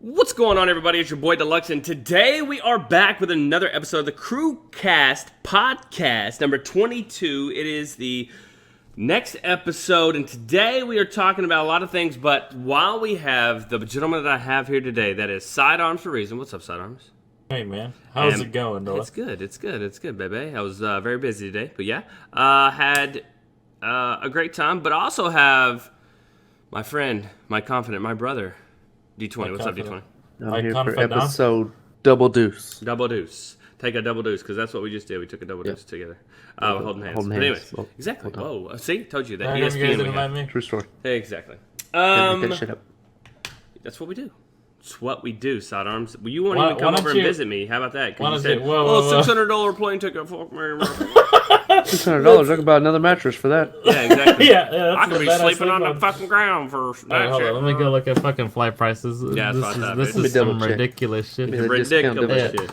What's going on, everybody? It's your boy Deluxe, and today we are back with another episode of the CrewCast podcast, number 22. It is the next episode, and today we are talking about a lot of things, but while we have the gentleman that I have here today, that is Sidearms for Reason. What's up, Sidearms? Hey, man. How's it going, Noah? It's good, baby. I was very busy today, but yeah. Had a great time, but I also have my friend, my confidant, my brother, D20. What's up, D20? I'm here for episode Double Deuce. Double Deuce. Take a double deuce, because that's what we just did. We took a double deuce together. Holding hands. But anyways, exactly. Whoa. See? Told you that. ESPN we have. True story. Exactly. Pick shit up. That's what we do. It's what we do, Sidearms. Well, you won't even come over and visit me. How about that? Because you said, $600 plane ticket. Fuck me. $600. Talk about another mattress for that. Yeah, exactly. yeah, I could be sleeping on the fucking ground for that shit. Let me go look at fucking flight prices. Yeah, this is some ridiculous shit. Ridiculous shit.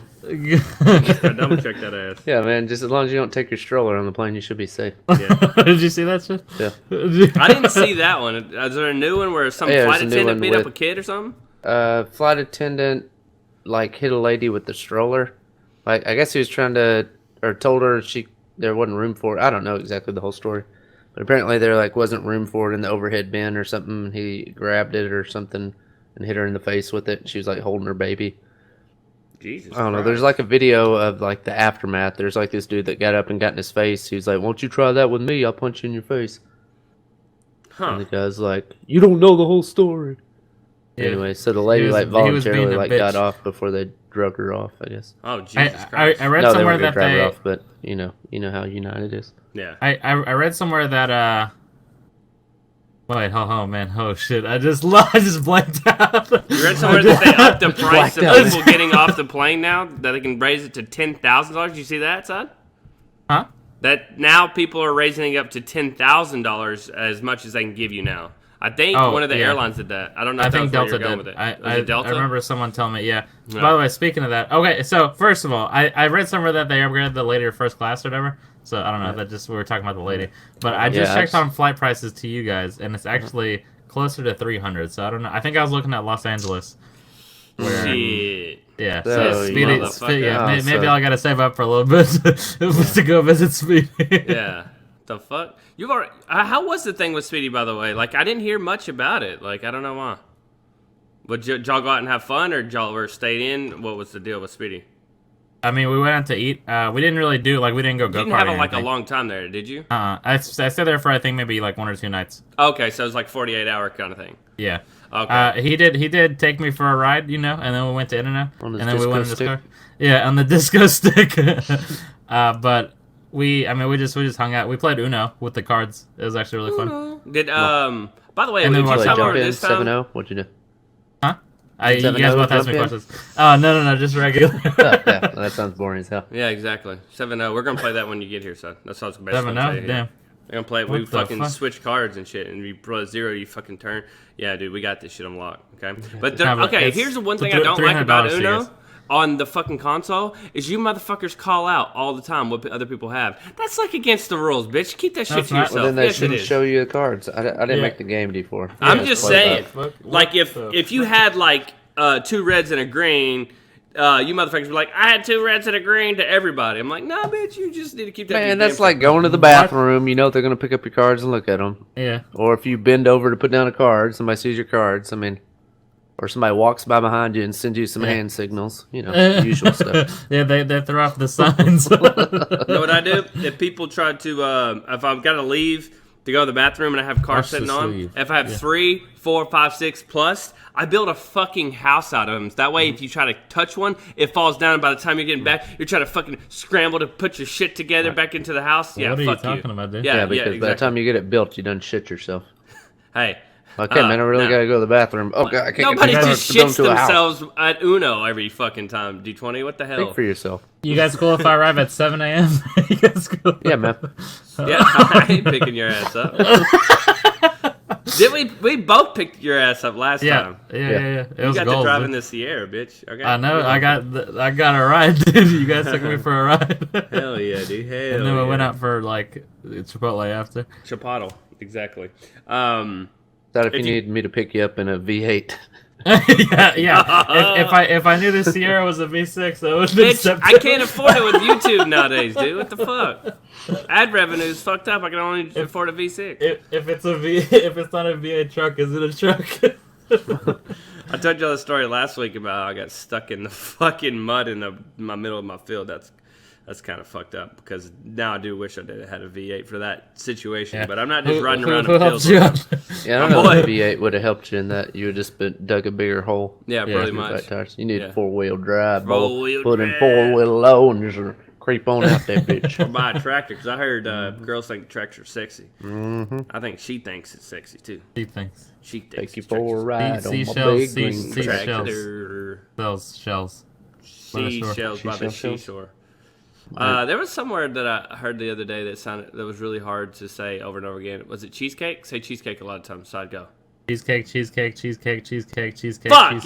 Double check that ass. Yeah, man. Just as long as you don't take your stroller on the plane, you should be safe. Yeah. Did you see that shit? Yeah. I didn't see that one. Is there a new one where some flight attendant beat up a kid or something? Flight attendant hit a lady with the stroller. I guess he was trying to, or told her there wasn't room for it. I don't know exactly the whole story, but apparently there wasn't room for it in the overhead bin or something. He grabbed it or something and hit her in the face with it. She was holding her baby. Jesus. I don't know. There's a video of the aftermath. There's this dude that got up and got in his face. He was like, "Won't you try that with me? I'll punch you in your face." Huh. And the guy's like, "You don't know the whole story." Yeah. Anyway, so the lady voluntarily got off before they drug her off, I guess. Oh, Jesus Christ. I read somewhere that drag her off, but you know how United is. Yeah. I read somewhere that wait, oh man, oh shit! I just blanked out. You read somewhere that they upped the price of people getting off the plane now, that they can raise it to $10,000. Did you see that, son? Huh? That now people are raising it up to $10,000 as much as they can give you now. I think one of the airlines did that. I don't know. I think Delta did. With it. I Delta? I remember someone telling me. Yeah. No. By the way, speaking of that, okay. So first of all, I read somewhere that they upgraded the lady to first class or whatever. So I don't know. That just we were talking about the lady, but I just checked on flight prices to you guys, and it's actually closer to 300. So I don't know. I think I was looking at Los Angeles. Shit. Yeah, so Speedy. Maybe I gotta save up for a little bit to go visit Speedy. Yeah. The fuck? You've already. How was the thing with Speedy, by the way? I didn't hear much about it. I don't know why. Would y'all go out and have fun, or y'all stayed in? What was the deal with Speedy? I mean, we went out to eat. We didn't really do we didn't go go-karting. You didn't have a long time there, did you? I stayed there for I think maybe 1 or 2 nights. Okay, so it was 48-hour kind of thing. Yeah. Okay. He did take me for a ride, and then we went to In-N-Out, and then we went in his car. Yeah, on the disco stick. But we just hung out. We played Uno with the cards. It was actually really fun. Did by the way, and we then jump over this time? 7-0? What'd you do? Huh? You guys both asked me questions. Oh no, just regular. Yeah, that sounds boring as hell. Yeah, exactly. 7-0. We're gonna play that when you get here, son. That's how it's basically 7-0. Damn. We're gonna play it. We fucking switch cards and shit, and we roll 0, you fucking turn. Yeah, dude, we got this shit on lock. Okay, but here's the one thing I don't like about Uno. On the fucking console, is you motherfuckers call out all the time what other people have. That's against the rules, bitch. Keep that shit to yourself. Well, then they shouldn't show you the cards. I didn't make the game, D4. I'm just saying, if you had 2 reds and a green, you motherfuckers be like, I had 2 reds and a green to everybody. I'm like, nah, bitch, you just need to keep that. Man, that's like going to the bathroom. You know they're gonna pick up your cards and look at them. Yeah. Or if you bend over to put down a card, somebody sees your cards. I mean. Or somebody walks by behind you and sends you some hand signals. Usual stuff. Yeah, they throw off the signs. You know what I do? If people try to, if I've got to leave to go to the bathroom and I have cards sitting on, if I have 3, 4, 5, 6 plus, I build a fucking house out of them. That way, if you try to touch one, it falls down. And by the time you're getting back, you're trying to fucking scramble to put your shit together back into the house. Yeah, what are fuck you talking about, dude? Yeah, because by the time you get it built, you done shit yourself. Hey. Okay, man, I really gotta go to the bathroom. Oh, God, I can't Nobody just shits themselves at Uno every fucking time. D20, what the hell? Think for yourself. You guys cool if I arrive at 7 a.m.? You guys cool? Yeah, man. Yeah, I ain't picking your ass up. Did we both picked your ass up last time? Yeah. It was you got gold, to drive in the Sierra, bitch. Okay. I know. I got a ride, dude. You guys took me for a ride. Hell yeah, dude. Hell and then we went out for Chipotle after. Chipotle, exactly. That if you need me to pick you up in a V8. yeah. If I knew the Sierra was a V6, I would have accepted. I can't afford it with YouTube nowadays, dude. What the fuck? Ad revenue is fucked up. I can only afford a V6. If it's not a V8 truck, is it a truck? I told you the story last week about how I got stuck in the fucking mud in my middle of my field. That's kind of fucked up because now I do wish I had a V8 for that situation. Yeah. But I'm not just riding around in fields. Yeah, I don't know if V8 would have helped you in that. You would have just dug a bigger hole. Yeah, pretty much. You need 4-wheel drive. Put in 4-wheel low and just creep on out that bitch. Or buy a tractor because I heard girls think tractors are sexy. Mm-hmm. I think she thinks it's sexy too. She thinks. Take you for a ride on my big green tractor. Shells. Seashells by the seashore. There was somewhere that I heard the other day that was really hard to say over and over again. Was it cheesecake? Say cheesecake a lot of times, so I'd go. Cheesecake. Fuck, you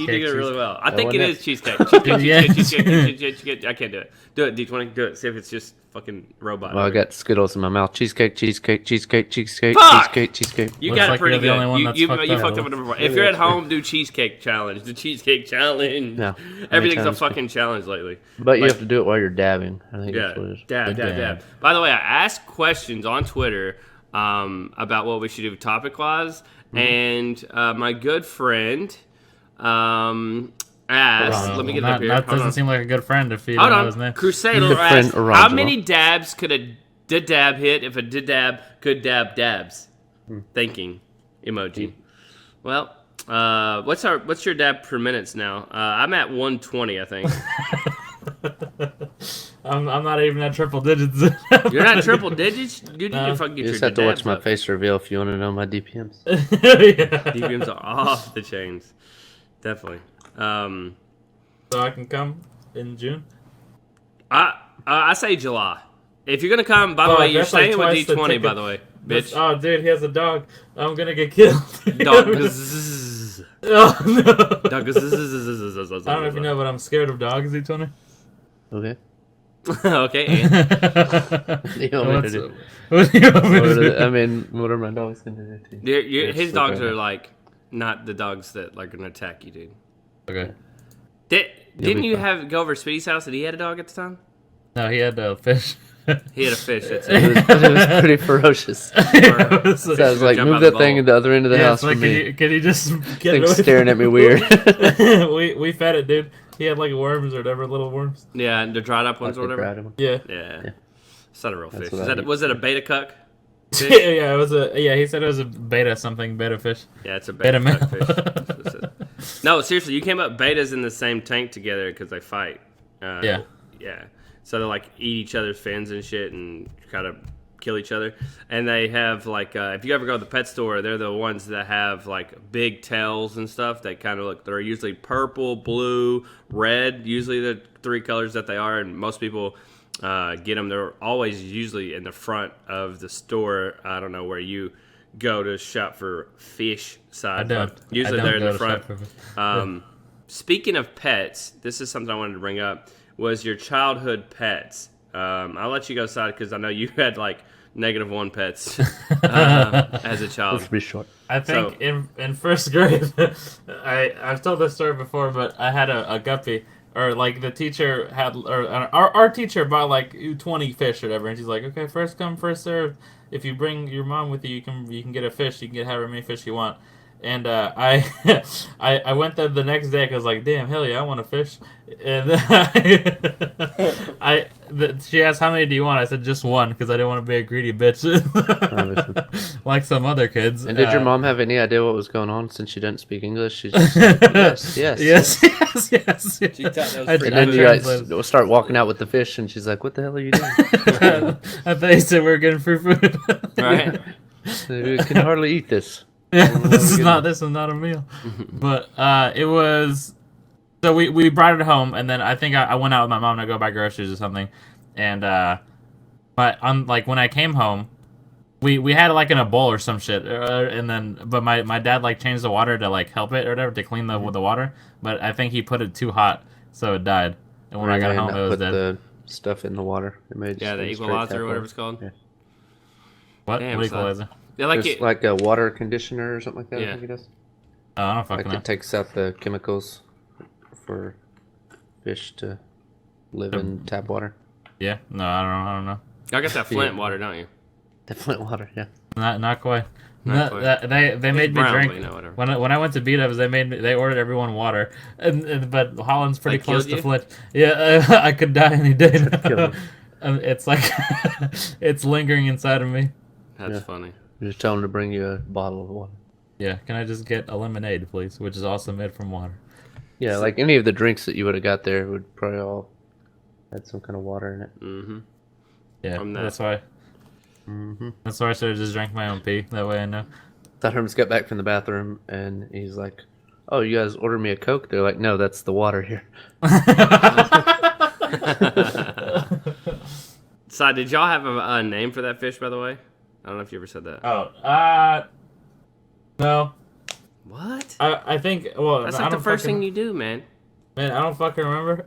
did it really well. I think it is cheesecake. Cheesecake. I can't do it. Do it, D20. Do it. See if it's just fucking robot. Well, I got Skittles in my mouth. Cheesecake. Fuck! You got it pretty good. You fucked up with number 4. If you're at home, do cheesecake challenge. The cheesecake challenge. No. Everything's a fucking challenge lately. But you have to do it while you're dabbing. I think that's what it is. Dab. By the way, I asked questions on Twitter about what we should do topic-wise. And my good friend asked, let me get it up here. That doesn't seem like a good friend if you don't know his name. Crusader asked, how many dabs could a dab hit if a dab could dab dabs? Thinking emoji. Well, what's your dab per minutes now? I'm at 120, I think. I'm not even at triple digits. You're not triple digits? You just have to watch my face reveal if you want to know my DPMs. DPMs are off the chains. Definitely. So I can come in June? I say July. If you're going to come, by the way, you're staying with D20, by the way. Bitch. Oh, dude, he has a dog. I'm going to get killed. Dog. Oh, no. Dog. I don't know if you know, but I'm scared of dogs, D20. Okay. Okay. I mean, what are my dogs going to do to you? His dogs are like not the dogs that are going to attack you, dude. Okay. Didn't you go over Speedy's house and he had a dog at the time? No, he had a fish. He had a fish. That's it. It was pretty ferocious. So I was like, move that thing at the other end of the house like, from me. Can you just get it away? Staring at me weird. we fed it, dude. He had like worms or whatever, little worms. Yeah, and the dried up ones or whatever. Yeah. It's not a real fish. Was it a beta cuck? Yeah, it was he said it was a beta fish. Yeah, it's a beta cuck fish. No, seriously, you came up betas in the same tank together because they fight. Yeah. So they like eat each other's fins and shit and kind of kill each other. And they have like, if you ever go to the pet store, they're the ones that have like big tails and stuff. They kind of look, they're usually purple, blue, red, usually the 3 colors that they are. And most people get them. They're always usually in the front of the store. I don't know where you go to shop for fish side, but usually they're in the front. Speaking of pets, this is something I wanted to bring up. Was your childhood pets? I'll let you go aside because I know you had like -1 pets as a child. Let's be short. I think in first grade, I've told this story before, but I had a guppy, or like the teacher had, or our teacher bought like 20 fish or whatever, and she's like, okay, first come, first serve. If you bring your mom with you, you can get a fish. You can get however many fish you want. And I went there the next day because I was like, damn, hell yeah, I want a fish. And she asked, how many do you want? I said, just 1 because I didn't want to be a greedy bitch like some other kids. And did your mom have any idea what was going on since she didn't speak English? She just said, yes. She thought that was and then you guys start walking out with the fish, and she's like, what the hell are you doing? I thought you said we were getting free food. Right. We can hardly eat this. Yeah, this is not a meal. But it was, so we brought it home, and then I think I went out with my mom to go buy groceries or something, and but like when I came home, we had it like in a bowl or some shit, and then but my dad like changed the water to like help it or whatever to clean the water, but I think he put it too hot, so it died, and when I got home it was dead. The stuff in the water, it made the equalizer or whatever it's called. Yeah. What equalizer? Yeah, like a water conditioner or something like that. Yeah. I think it is. Oh, I don't fucking know. It takes out the chemicals for fish to live in tap water. Yeah, no, I don't know. I guess that Flint water, don't you? The Flint water, yeah. Not quite. Not quite. They made me drink whatever. when I went to B-dubs. They ordered everyone water, but Holland's pretty close to Flint. Yeah, I could die any day now. It's like it's lingering inside of me. That's funny. You just tell them to bring you a bottle of water. Yeah, can I just get a lemonade, please? Which is also made from water. Yeah, like any of the drinks that you would have got there would probably all had some kind of water in it. Mm-hmm. Yeah, that's why. Mm-hmm. That's why I should have just drank my own pee. That way I know. Thought Hermes got back from the bathroom and he's like, "Oh, you guys ordered me a Coke?" They're like, "No, that's the water here." So, did y'all have a name for that fish, by the way? I don't know if you ever said that. Oh, no. What? I think. Well, that's like the first thing you do, man. Man, I don't fucking remember.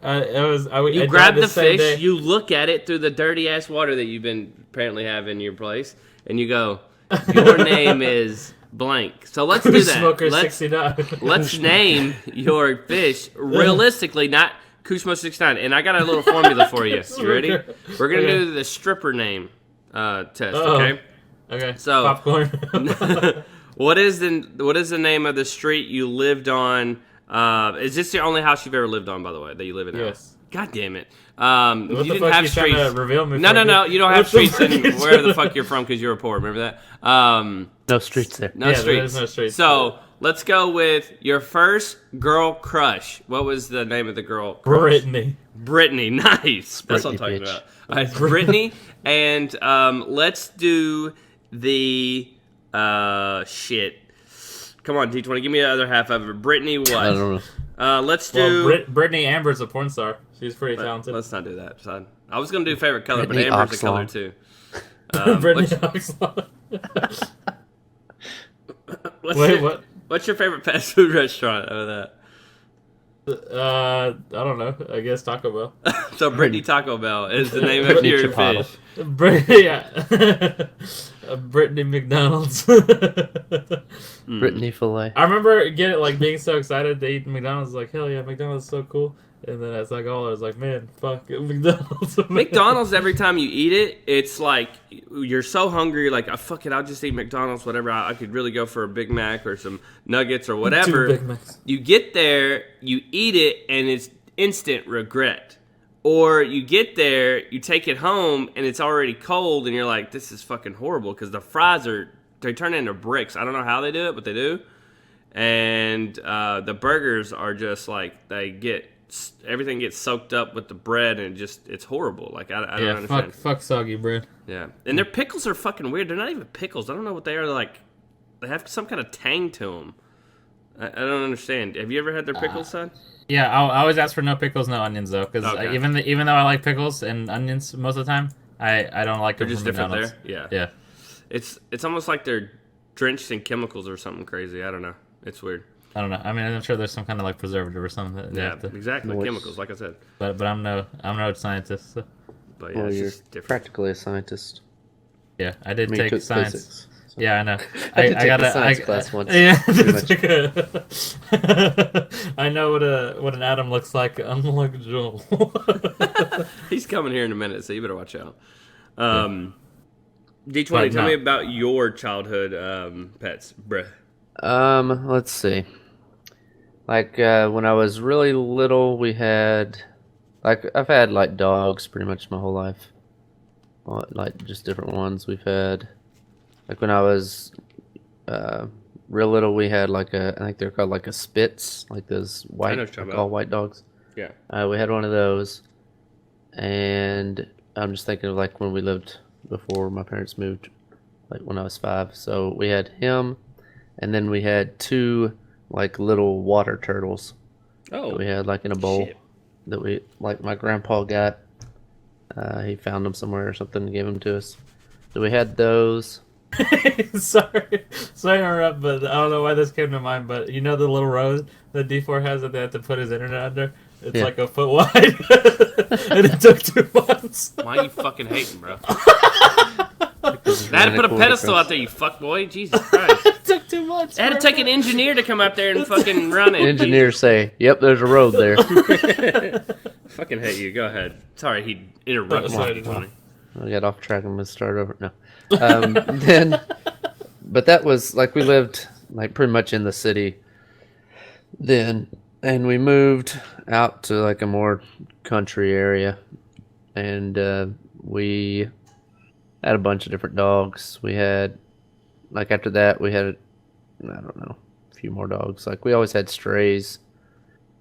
You grab the fish, you look at it through the dirty ass water that you've been apparently have in your place, and you go, "Your name is blank." So let's do that. Smoker 69. Let's name your fish realistically, not Kushmo 69. And I got a little formula for you. You ready? We're gonna do the stripper name test. Okay. Okay. So popcorn. What is the name of the street you lived on? Is this the only house you've ever lived on, by the way, that you live in? Yes. God damn it. You didn't have streets. No. You don't have streets in wherever the fuck you're from because you're poor. Remember that? No streets there. No streets. There's no streets. So let's go with your first girl crush. What was the name of the girl crush? Brittany. Nice. That's what I'm talking about. All right, Brittany. And let's do the shit. Come on, D20. Give me the other half of it. Brittany what? I don't know. Let's do... Brittany Amber's a porn star. She's pretty talented. Let's not do that, son. I was going to do favorite color, Brittany but Amber's a color, too. Brittany Oxlaw. What? What's your favorite fast food restaurant out of that? I don't know. I guess Taco Bell. So Brittany Taco Bell is the name of your fish. Brittany McDonald's. Brittany Filet. I remember being so excited to eat McDonald's. Like, hell yeah, McDonald's is so cool. And then as I go, I was like, man, fuck McDonald's. McDonald's, every time you eat it, it's like you're so hungry. You're like, oh, fuck it, I'll just eat McDonald's, whatever. I could really go for a Big Mac or some nuggets or whatever. 2 Big Macs. You get there, you eat it, and it's instant regret. Or you get there, you take it home, and it's already cold, and you're like, this is fucking horrible because the fries they turn into bricks. I don't know how they do it, but they do. And the burgers are just like, everything gets soaked up with the bread, and it's horrible. Like, I don't understand. Fuck soggy bread. Yeah. And their pickles are fucking weird. They're not even pickles. I don't know what they are. Like, they have some kind of tang to them. I don't understand. Have you ever had their pickles, son? Yeah, I always ask for no pickles, no onions, though. Because even though I like pickles and onions most of the time, I don't like them. They're just different there? Yeah. It's almost like they're drenched in chemicals or something crazy. I don't know. It's weird. I don't know. I mean, I'm sure there's some kind of like preservative or something. Exactly. Chemicals, like I said. But I'm no scientist. So. But yeah, you're practically a scientist. Yeah, I did take science. Physics, so. Yeah, I know. I got a science class once. Yeah, I know what an atom looks like. Unlike Joel. He's coming here in a minute, so you better watch out. D20, tell me about your childhood pets, bruh. Let's see. Like, when I was really little, we had, I've had, dogs pretty much my whole life. Just different ones we've had. Like, when I was, real little, we had, I think they're called, a Spitz, those white dogs. Yeah. We had one of those. And I'm just thinking of, when we lived before my parents moved, when I was 5. So, we had him. And then we had 2 little water turtles. Oh, that we had in a bowl that we my grandpa got. He found them somewhere or something and gave them to us. So we had those. Sorry to interrupt, but I don't know why this came to mind. But you know the little road that D4 has that they have to put his internet under. It's like a foot wide, and it took 2 months. Why are you fucking hating, bro? They had to put a pedestal out there, you fuckboy. Jesus Christ. It took 2 months. I had to take an engineer to come out there and fucking run it. Engineers say, "Yep, there's a road there." Fucking hate you. Go ahead. Sorry, he interrupted me. I got off track. I'm gonna start over. No. But that was like we lived like pretty much in the city then, and we moved out to like a more country area, and we had a bunch of different dogs. We had like after that we had I don't know, a few more dogs. Like we always had strays.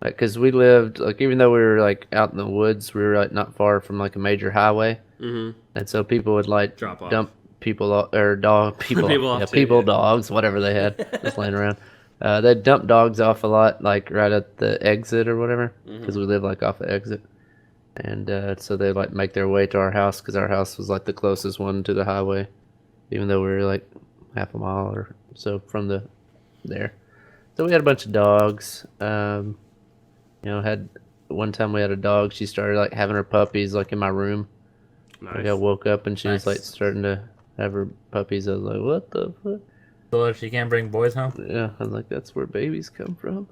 Like, cause we lived like even though we were like out in the woods, we were like not far from like a major highway, and so people would like dump people off, or dog people, dogs, whatever they had just laying around. They'd dump dogs off a lot, like right at the exit or whatever, because we live like off the exit, and so they'd like make their way to our house because our house was like the closest one to the highway, even though we were like half a mile or so from there. So we had a bunch of dogs. Had one time we had a dog. She started like having her puppies like in my room. Nice. Like I woke up and she was like starting to have her puppies. I was like, what the fuck? So if she can't bring boys home? Yeah, I was like, that's where babies come from.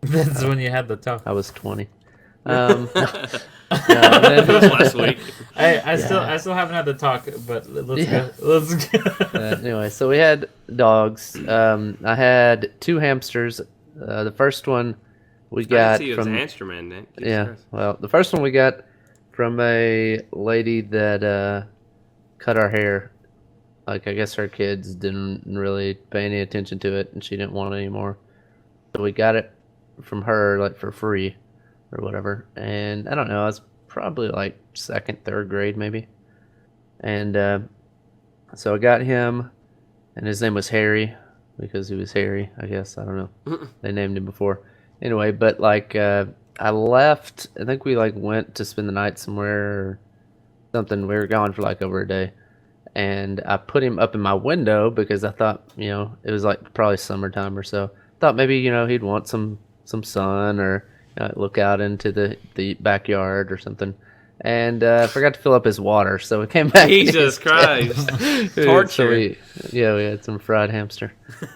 That's when you had the talk. I was 20. Last week. I still haven't had the talk, but let's go. Anyway, so we had dogs. I had 2 hamsters. The first one we got from a hamster man, then. Well, the first one we got from a lady that cut our hair. Like I guess her kids didn't really pay any attention to it, and she didn't want it anymore. So we got it from her like for free or whatever. And I don't know, I was probably like 2nd, 3rd grade maybe. And so I got him, and his name was Harry because he was hairy, I guess. I don't know. They named him before. Anyway, but like I left. I think we like went to spend the night somewhere or something. We were gone for like over a day, and I put him up in my window because I thought, it was like probably summertime or so. Thought maybe he'd want some sun or look out into the backyard or something. And I forgot to fill up his water, so we came back. Jesus Christ. Torture. So we had some fried hamster.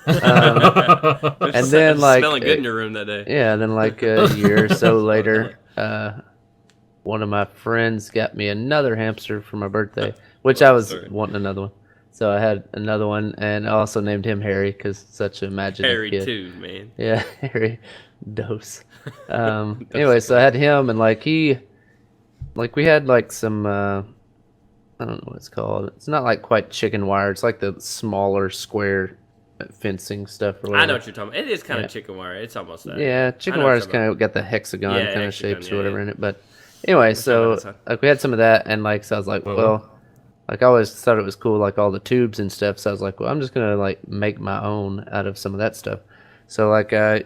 And then like smelling good in your room that day. Yeah, then like a year or so later, one of my friends got me another hamster for my birthday, which I was wanting another one. So I had another one, and I also named him Harry because such an imaginative Harry kid. too, man. Yeah, Harry Dose. Anyway, so I had him, and like we had like some I don't know what it's called. It's not like quite chicken wire. It's like the smaller square fencing stuff or whatever. I know what you're talking about. It is kind of chicken wire. It's almost that. Yeah, chicken wire's kind of got the hexagon kind of shapes or whatever in it. But anyway, so like we had some of that, and like so I was like, well, like I always thought it was cool, like all the tubes and stuff. So I was like, well, I'm just gonna like make my own out of some of that stuff. So like I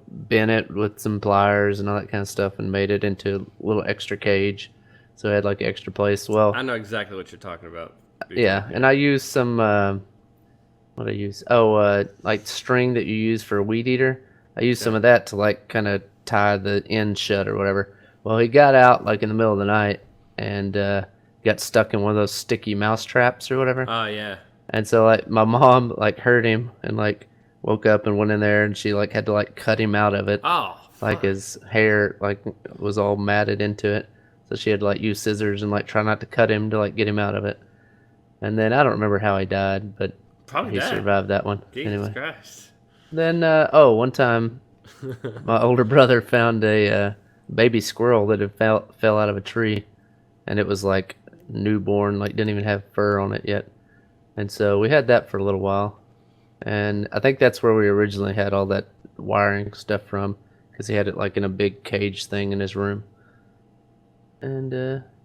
bent it with some pliers and all that kind of stuff, and made it into a little extra cage. So I had like extra place. Well, I know exactly what you're talking about. Yeah, and I used some what I use? Oh, like string that you use for a weed eater. I used some of that to like kind of tie the end shut or whatever. Well, he got out like in the middle of the night and got stuck in one of those sticky mouse traps or whatever. Oh yeah. And so like my mom like heard him and like woke up and went in there, and she like had to like cut him out of it. Oh. Like his hair like was all matted into it. So she had to like use scissors and like try not to cut him to like get him out of it. And then I don't remember how he died, but he survived that one. Jesus anyway. Christ. Then one time my older brother found a baby squirrel that had fell out of a tree, and it was like newborn, like didn't even have fur on it yet. And so we had that for a little while. And I think that's where we originally had all that wiring stuff from, because he had it like in a big cage thing in his room. And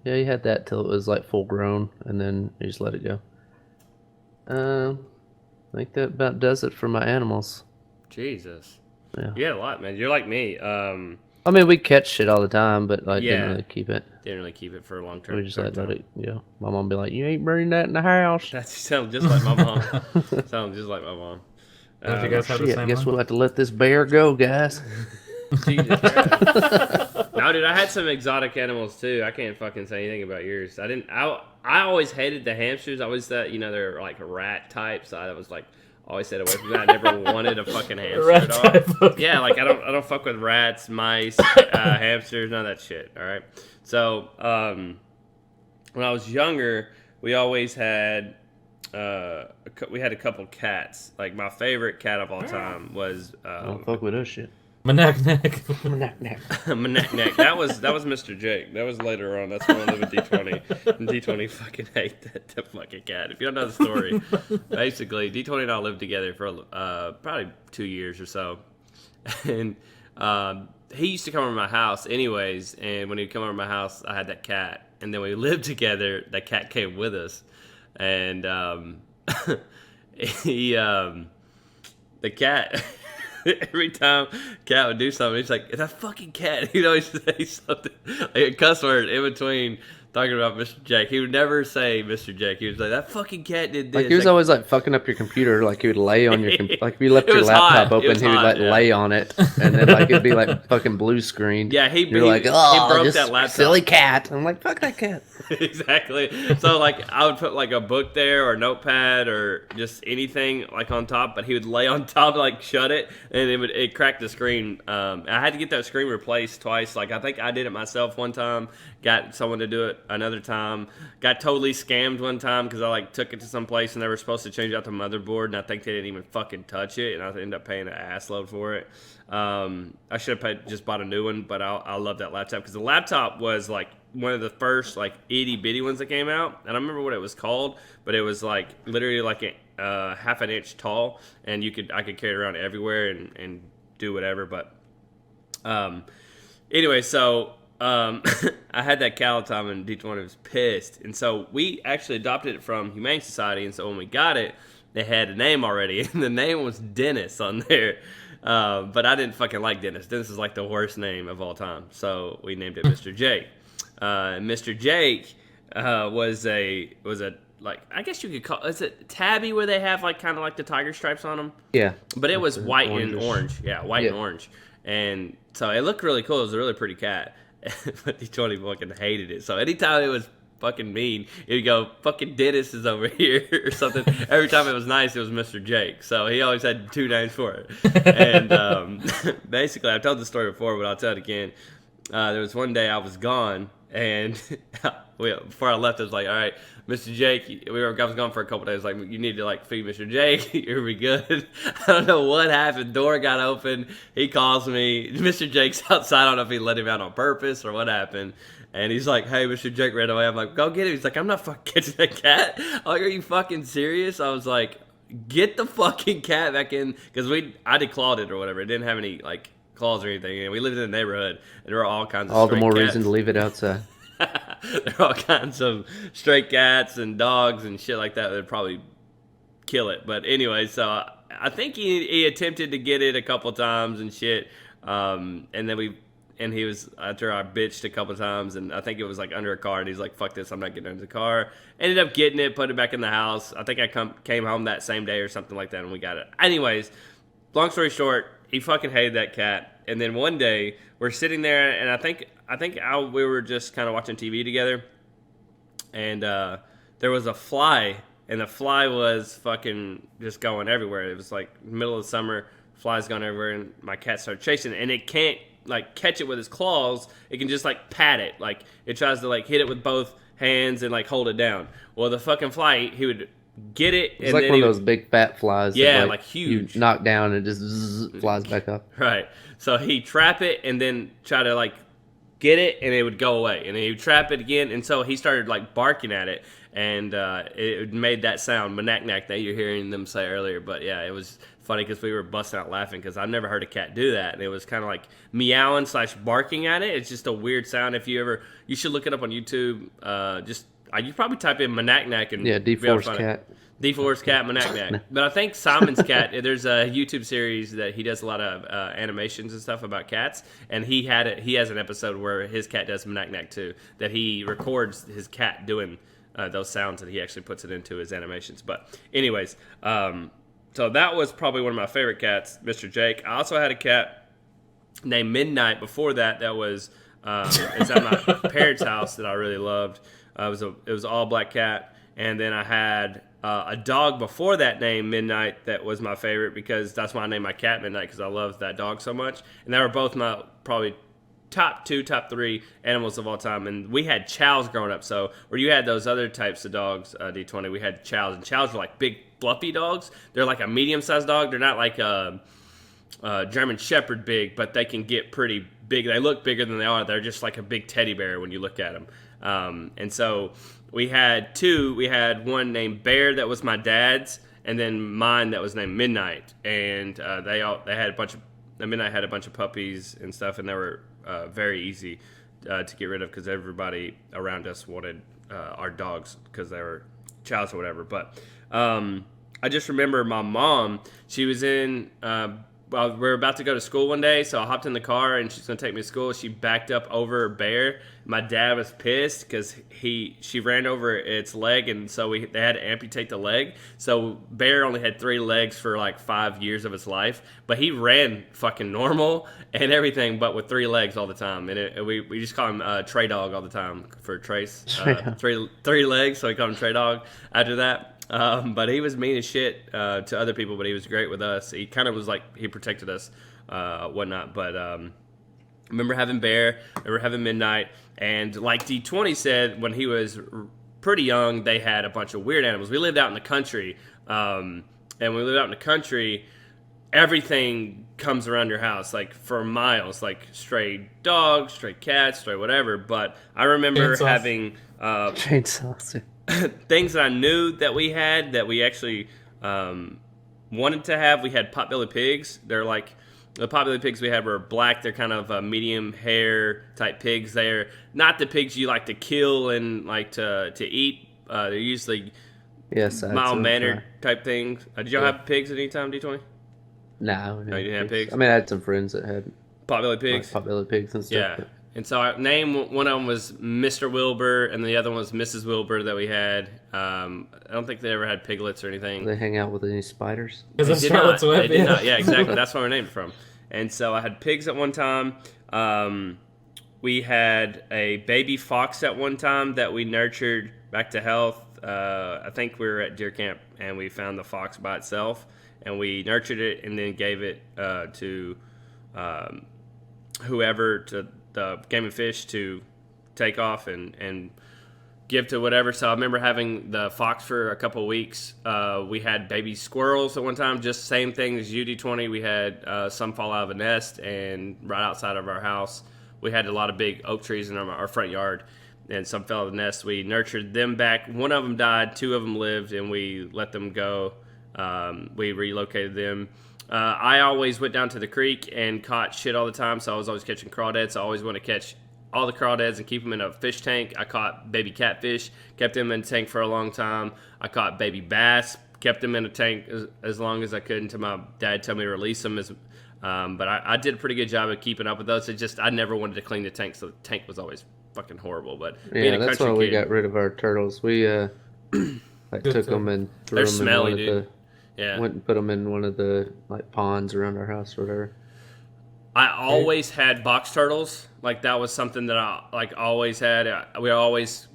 yeah, he had that till it was like full grown, and then he just let it go. I think that about does it for my animals. Jesus. Yeah. You had a lot, man. You're like me. I mean, we catch shit all the time, but like didn't really keep it. Didn't really keep it for a long term. We just let it. My mom be like, "You ain't bringing that in the house." That sounds just like my mom. Sounds just like my mom. Don't you guys have the same I guess one? we'll have to let this bear go, guys. Jesus. No, dude, I had some exotic animals too. I can't fucking say anything about yours. I always hated the hamsters. I always thought, they're like rat types. I was like always stayed away from that. I never wanted a fucking hamster at all. Yeah, like I don't fuck with rats, mice, hamsters, none of that shit. All right. So when I was younger, we always had we had a couple cats. Like my favorite cat of all time was don't fuck with us shit. Manak. Manak. That was Mr. Jake. That was later on. That's when I lived with D20. And D20 fucking hate that fucking cat. If you don't know the story, basically D20 and I lived together for probably 2 years or so. And he used to come over to my house anyways. And when he'd come over to my house, I had that cat. And then when we lived together, that cat came with us. And the cat. Every time Cat would do something, he's like, "It's a fucking cat." He'd always say something like a cuss word in between talking about Mr. Jake. He would never say Mr. Jake. He was like, "That fucking cat did this." Like he was always like fucking up your computer. Like he would lay on your like if you left your laptop open, he would like lay on it, and then like it'd be like fucking blue screen. Yeah, he like, oh, he broke that laptop. Silly cat. I'm like, fuck that cat. Exactly. So like I would put like a book there or a notepad or just anything like on top, but he would lay on top, like shut it, and it cracked the screen. I had to get that screen replaced twice. Like I think I did it myself one time. Got someone to do it another time. Got totally scammed one time because I like took it to some place and they were supposed to change out the motherboard, and I think they didn't even fucking touch it, and I ended up paying an ass load for it. I should have just bought a new one, but I love that laptop because the laptop was like one of the first like itty bitty ones that came out. I don't remember what it was called, but it was like literally like a half an inch tall, and I could carry it around everywhere and do whatever. But anyway, so I had that cat all the time, and D20 was pissed, and so we actually adopted it from Humane Society. And so when we got it, they had a name already, and the name was Dennis on there. But I didn't fucking like Dennis. Dennis is like the worst name of all time, so we named it Mr. Jake. Mr. Jake was a like, I guess you could call, is it tabby where they have like kind of like the tiger stripes on them? Yeah. But it was white and orange. Yeah, white and orange. And so it looked really cool. It was a really pretty cat. But D20 fucking hated it. So anytime it was fucking mean, he'd go, "Fucking Dennis is over here," or something. Every time it was nice, it was Mr. Jake. So he always had two names for it. And basically, I've told the story before, but I'll tell it again. There was one day I was gone, and before I left, I was like, "All right, Mr. Jake," I was gone for a couple days. Like, "You need to like feed Mr. Jake. You'll be good." I don't know what happened. Door got open. He calls me. Mr. Jake's outside. I don't know if he let him out on purpose or what happened. And he's like, "Hey, Mr. Jake ran away." I'm like, "Go get him." He's like, "I'm not fucking catching that cat." I'm like, "Are you fucking serious?" I was like, "Get the fucking cat back in," because I declawed it or whatever. It didn't have any like claws or anything. And we lived in a neighborhood, and there were all kinds of all the more cats. reason to leave it outside. There are all kinds of stray cats and dogs and shit like that that would probably kill it. But anyway, so I think he attempted to get it a couple times and shit. And then he was, after I bitched a couple times, and I think it was like under a car, and he's like, "Fuck this, I'm not getting under the car." Ended up getting it, put it back in the house. I think I came home that same day or something like that, and we got it. Anyways, long story short, he fucking hated that cat. And then one day, we're sitting there, and I think we were just kind of watching TV together, and there was a fly, and the fly was fucking just going everywhere. It was like middle of the summer, flies going everywhere, and my cat started chasing it, and it can't like catch it with his claws. It can just like pat it, like it tries to like hit it with both hands and like hold it down. Well, the fucking fly, he would get it. It's like one of those big fat flies. Yeah, that, like huge. You knock down and it just flies back up. Right. So he'd trap it and then try to like get it, and it would go away. And then he'd trap it again, and so he started like barking at it, and it made that sound, manak-nak, that you're hearing them say earlier. But yeah, it was funny because we were busting out laughing because I've never heard a cat do that, and it was kind of like meowing / barking at it. It's just a weird sound. You should look it up on YouTube. You probably type in manak-nak and D4's cat. D4's cat, manak-nak. But I think Simon's cat, there's a YouTube series that he does a lot of animations and stuff about cats, and he has an episode where his cat does manak-nak too, that he records his cat doing those sounds, and he actually puts it into his animations. But anyways, so that was probably one of my favorite cats, Mr. Jake. I also had a cat named Midnight before that. That was it's at my parents' house that I really loved. It was all black cat, and then I had a dog before that named Midnight that was my favorite because that's why I named my cat Midnight because I love that dog so much. And they were both my probably top 2, top 3 animals of all time. And we had chows growing up. So where you had those other types of dogs, D20, we had chows. And chows were like big, fluffy dogs. They're like a medium-sized dog. They're not like a German Shepherd big, but they can get pretty big. They look bigger than they are. They're just like a big teddy bear when you look at them. And so we had 2. We had one named Bear that was my dad's, and then mine that was named Midnight. And they had a bunch of Midnight had a bunch of puppies and stuff, and they were very easy to get rid of because everybody around us wanted our dogs because they were chows or whatever. But I just remember my mom. She was in. Well, we were about to go to school one day, so I hopped in the car and she's gonna take me to school. She backed up over Bear. My dad was pissed because she ran over its leg, and so they had to amputate the leg. So Bear only had 3 legs for like 5 years of his life, but he ran fucking normal and everything, but with 3 legs all the time. And we just call him Trey Dog all the time for Trace. 3 legs, so we call him Trey Dog after that. But he was mean as shit to other people, but he was great with us. He kind of was like, he protected us, whatnot. But I remember having Bear, I remember having Midnight, and like D20 said, when he was pretty young, they had a bunch of weird animals. We lived out in the country, and when we lived out in the country, everything comes around your house, like for miles, like stray dogs, stray cats, stray whatever. But I remember having... chainsaws. things that I knew that we had that we actually wanted to have. We had potbelly pigs. They're like the potbelly pigs we had were black. They're kind of medium hair type pigs. They're not the pigs you like to kill and like to eat. They're usually mild mannered type things. Did y'all have pigs at any time, D20? No, you didn't have pigs. I mean, I had some friends that had potbelly pigs. Like potbelly pigs and stuff. Yeah. And so our name, one of them was Mr. Wilbur, and the other one was Mrs. Wilbur that we had. I don't think they ever had piglets or anything. They hang out with any spiders? They did not. They did not. Yeah, exactly. That's where we're named from. And so I had pigs at one time. We had a baby fox at one time that we nurtured back to health. I think we were at deer camp, and we found the fox by itself, and we nurtured it and then gave it to whoever, to the Game and Fish, to take off and give to whatever. So I remember having the fox for a couple of weeks. We had baby squirrels at one time, just same thing as UD20. We had some fall out of a nest, and right outside of our house, we had a lot of big oak trees in our front yard, and some fell out of the nest. We nurtured them back. One of them died, 2 of them lived, and we let them go. We relocated them. I always went down to the creek and caught shit all the time, so I was always catching crawdads. So I always want to catch all the crawdads and keep them in a fish tank. I caught baby catfish, kept them in a tank for a long time. I caught baby bass, kept them in a tank as long as I could until my dad told me to release them. But I did a pretty good job of keeping up with those. It just, I never wanted to clean the tank, so the tank was always fucking horrible. But yeah, that's why we got rid of our turtles. We took them and threw them in one of the... Yeah. Went and put them in one of the like ponds around our house or whatever. I always had box turtles. Like that was something that I like always had. We always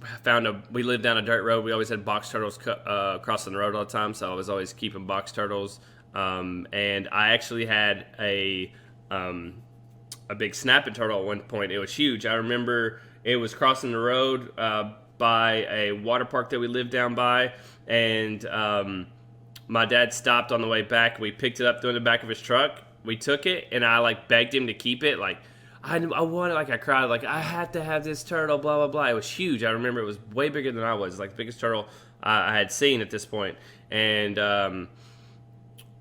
we lived down a dirt road. We always had box turtles crossing the road all the time. So I was always keeping box turtles. And I actually had a big snapping turtle at one point. It was huge. I remember it was crossing the road by a water park that we lived down by, and my dad stopped on the way back. We picked it up, threw it in the back of his truck. We took it, and I like begged him to keep it. Like I wanted, like I cried, like I had to have this turtle. Blah blah blah. It was huge. I remember it was way bigger than I was. Like the biggest turtle I had seen at this point. And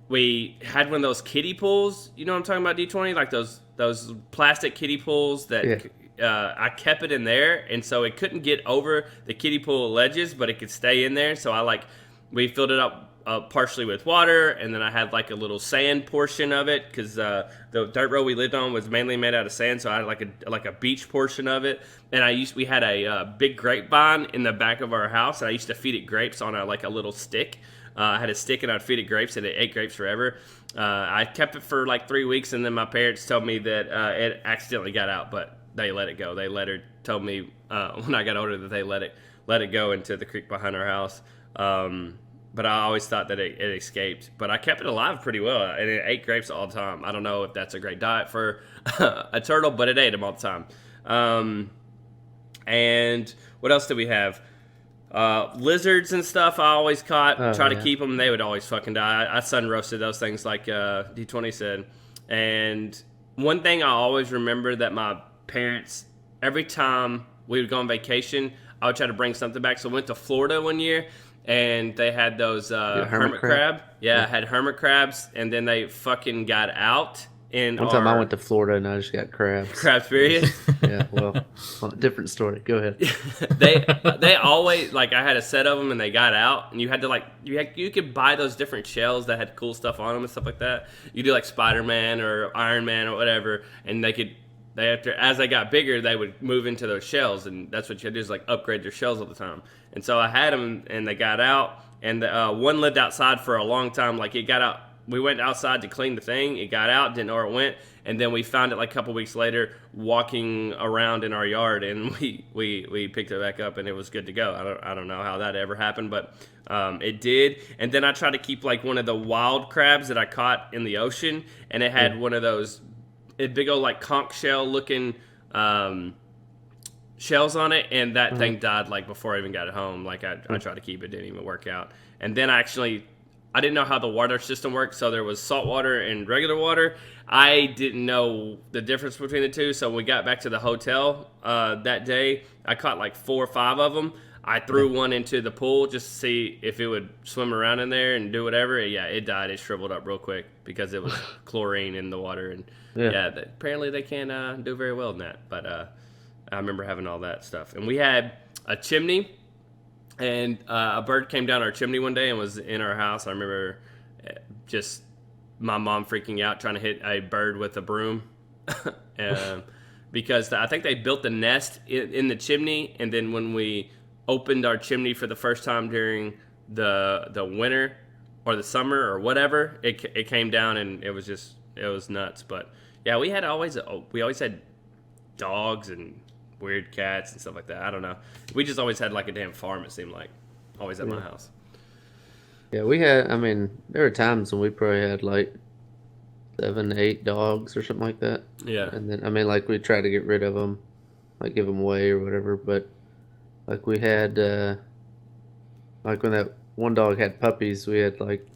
we had one of those kiddie pools. You know what I'm talking about, D20? Like those plastic kiddie pools that. Yeah. I kept it in there, and so it couldn't get over the kiddie pool ledges, but it could stay in there. So we filled it up partially with water, and then I had like a little sand portion of it because the dirt road we lived on was mainly made out of sand, so I had like a beach portion of it. And we had a big grapevine in the back of our house, and I used to feed it grapes on a little stick. I had a stick, and I'd feed it grapes, and it ate grapes forever. I kept it for like 3 weeks, and then my parents told me that it accidentally got out, but they let it go. They told me when I got older that they let it go into the creek behind our house. but I always thought that it escaped. But I kept it alive pretty well, and it ate grapes all the time. I don't know if that's a great diet for a turtle, but it ate them all the time. And what else did we have? Lizards and stuff I always caught. Try to keep them. They would always fucking die. I sun roasted those things like D20 said. And one thing I always remember that my parents, every time we would go on vacation, I would try to bring something back. So I went to Florida one year, and they had those hermit crab. Yeah, I had hermit crabs, and then they fucking got out. One time I went to Florida, and I just got crabs. Crabs, period? Yeah, well, different story. Go ahead. They always, like, I had a set of them, and they got out, and you had to, like, you could buy those different shells that had cool stuff on them and stuff like that. You do, like, Spider-Man or Iron Man or whatever, and as they got bigger, they would move into those shells, and that's what you had to do is like upgrade their shells all the time. And so I had them, and they got out, and one lived outside for a long time. Like, it got out. We went outside to clean the thing. It got out, didn't know where it went, and then we found it like a couple weeks later walking around in our yard, and we picked it back up, and it was good to go. I don't know how that ever happened, but it did. And then I tried to keep like one of the wild crabs that I caught in the ocean, and it had one of those big old like conch shell looking shells on it, and that thing died like before I even got it home. Like I tried to keep it, didn't even work out. And then I didn't know how the water system worked, so there was salt water and regular water. I didn't know the difference between the two, so when we got back to the hotel that day, I caught like 4 or 5 of them. I threw one into the pool just to see if it would swim around in there and do whatever. Yeah, it died. It shriveled up real quick because it was chlorine in the water. And apparently they can't do very well in that. But I remember having all that stuff. And we had a chimney, and a bird came down our chimney one day and was in our house. I remember just my mom freaking out trying to hit a bird with a broom. Because I think they built the nest in the chimney, and then when we opened our chimney for the first time during the winter or the summer or whatever, it came down, and it was nuts. But yeah, we always had dogs and weird cats and stuff like that. I don't know. We just always had like a damn farm, it seemed like, always at my house. Yeah, we had, I mean, there were times when we probably had like 7, 8 dogs or something like that. Yeah. And then, I mean, like, we tried to get rid of them, like, give them away or whatever, but, like, we had, like, when that one dog had puppies, we had, like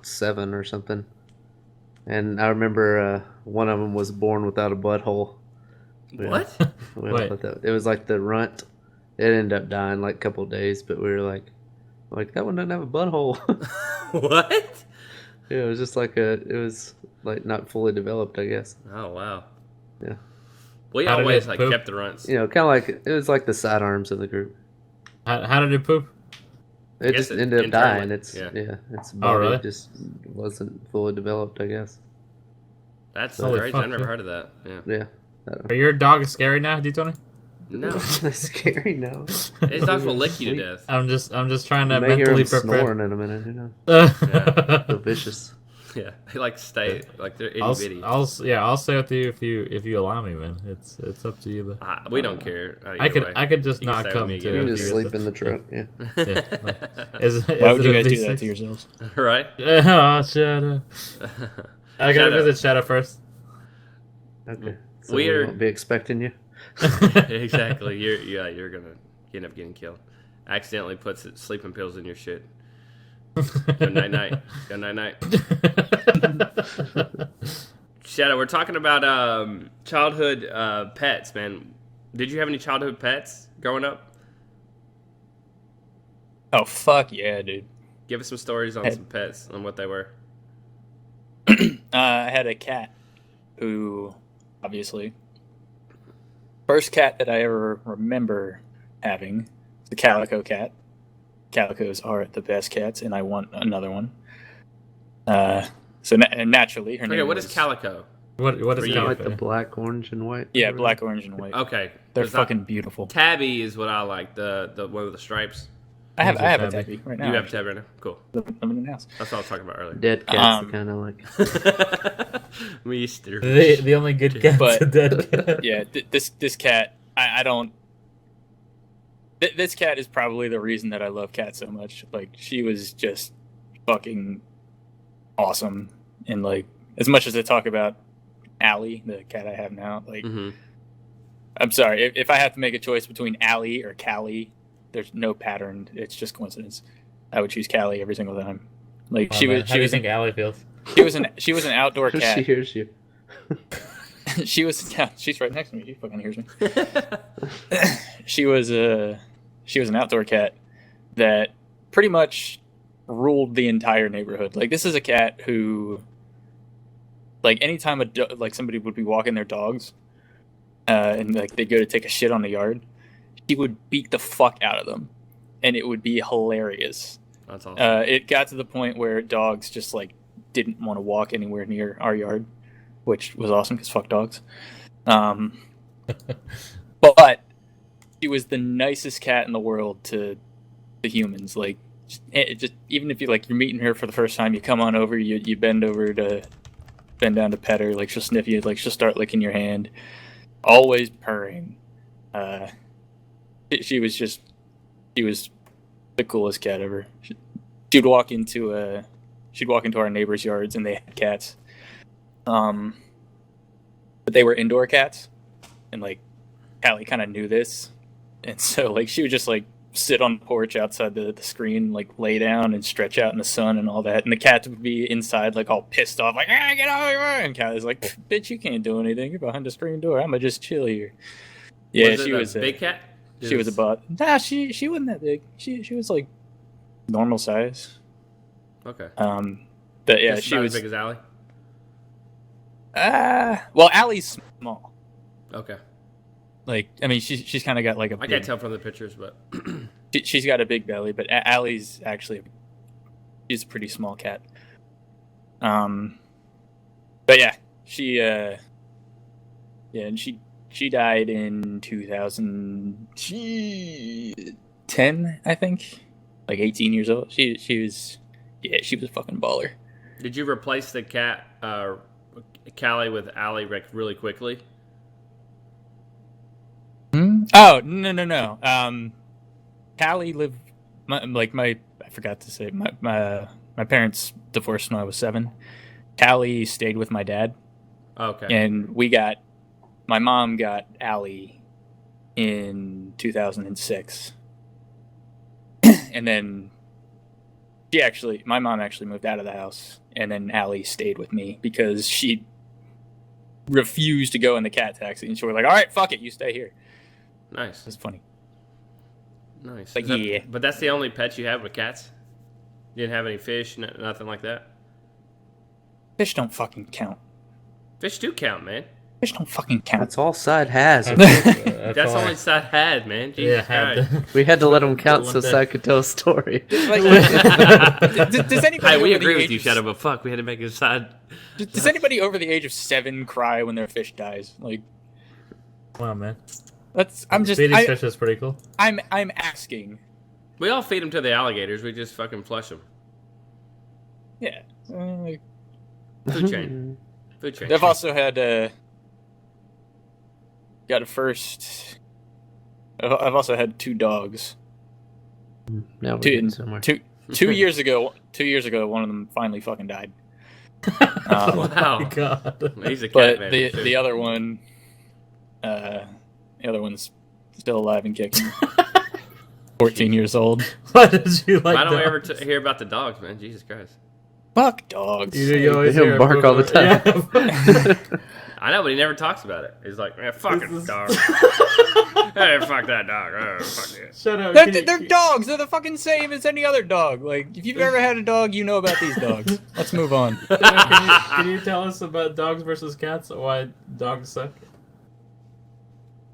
7 or something. And I remember one of them was born without a butthole. What? It was, like, the runt. It ended up dying, like, a couple of days, but we were like, that one doesn't have a butthole. What? Yeah, it was just like it was like not fully developed, I guess. Oh, wow. Yeah. We always like kept the runts. You know, kind of like, it was like the sidearms of the group. How did it poop? It just ended up dying. Its body really? just wasn't fully developed, I guess. That's crazy. I've never heard of that. Yeah. Are your dogs scary now, D20? No. That's scary, no. His dogs will lick you to death. I'm just trying to mentally mentally prepare. prepare. Snoring in a minute, you know. Yeah. So vicious. Yeah, they like stay like they're itty bitty. I'll stay with you if you allow me, man. It's up to you, but we don't care. I could just not come to. You can just sleep in the truck. Yeah. Why would you guys do that to yourselves? Right? Oh, Shadow. I gotta visit Shadow first. Okay. So we won't be expecting you. Exactly. You're gonna end up getting killed. Accidentally puts sleeping pills in your shit. Go night night. Go night night. Shadow, we're talking about childhood pets, man. Did you have any childhood pets growing up? Oh fuck yeah, dude. Give us some stories on some pets and what they were. I had a cat who, obviously, first cat that I ever remember having, the Calico cat. Calicos are the best cats, and I want another one. So naturally, her name what was... is Calico? What is Is Calico? like the black, orange, and white? Yeah, black, orange, and white. Okay. They're fucking beautiful. Tabby is what I like, the one with the stripes. I have a tabby right now. You have a tabby right now? Cool. I'm in the house. That's what I was talking about earlier. Dead cats, kind of like. Mister. The only good cat's But- a dead cat. Yeah, this cat, I don't... This cat is probably the reason that I love cats so much. Like, she was just fucking awesome. And, like, as much as I talk about Allie, the cat I have now, like, I'm sorry. If I have to make a choice between Allie or Callie, there's no pattern. It's just coincidence. I would choose Callie every single time. Like, How do you think Allie feels? She was an outdoor cat. She hears you. She's right next to me. She fucking hears me. She was an outdoor cat that pretty much ruled the entire neighborhood. Like, this is a cat who, like, anytime like somebody would be walking their dogs, and like they'd go to take a shit on the yard, he would beat the fuck out of them, and it would be hilarious. That's awesome. It got to the point where dogs just like didn't want to walk anywhere near our yard, which was awesome because fuck dogs. But she was the nicest cat in the world to the humans. Like, just even if you're meeting her for the first time, you come on over, you bend down to pet her. Like, she'll sniff you. Like, she'll start licking your hand. Always purring. She was the coolest cat ever. She'd walk into our neighbors' yards and they had cats. But they were indoor cats, and like Callie kind of knew this, and so like she would just like sit on the porch outside the screen, like lay down and stretch out in the sun and all that, and the cats would be inside like all pissed off, like get out of here, and Callie's like, bitch, you can't do anything, you're behind the screen door, I'm gonna just chill here. Yeah, she was a big cat. She was a butt. Nah, she wasn't that big. She was like normal size. Okay. But yeah, Just she was as big as Allie. Well, Allie's small. Okay. Like, I mean, she's kind of got like a. I can't tell from the pictures, but she's got a big belly. But Allie's she's a pretty small cat. But yeah, and she died in 2010, I think, like 18 years old. She was a fucking baller. Did you replace the cat? Callie with Allie really quickly? Oh, no. Callie lived I forgot to say, my parents divorced when I was 7. Callie stayed with my dad. Okay. And my mom got Allie in 2006. And then my mom actually moved out of the house, and then Allie stayed with me because she refused to go in the cat taxi, and she was like, all right, fuck it, you stay here. Nice. It's funny. Nice. But but that's the only pets you have with cats? You didn't have any fish, nothing like that? Fish don't fucking count. Fish do count, man. Fish don't fucking count. That's all Side has. That's only Side had, man. Jesus Christ. We had to let him count so Side could tell a story. Does anybody? We agree with you, Shadow, but fuck, we had to make a Side. Does anybody over the age of 7 cry when their fish dies? Like, wow, man. Feeding fish is pretty cool. I'm asking. We all feed them to the alligators. We just fucking flush them. Yeah. Food chain. I've also had I've also had 2 dogs. Now we're getting somewhere. 2 years ago, one of them finally fucking died. Wow. Oh my God. He's a cat But man. the other one, the other one's still alive and kicking. 14 years old. Why did you like Why don't we dogs? ever hear about the dogs, man? Jesus Christ. Fuck dogs. You always He'll hear bark all the time. Yeah. I know, but he never talks about it. He's like, fucking dog. Hey, fuck that dog. Oh, fuck it. Shut up. They're dogs. They're the fucking same as any other dog. Like, if you've ever had a dog, you know about these dogs. Let's move on. Can you tell us about dogs versus cats? Why dogs suck?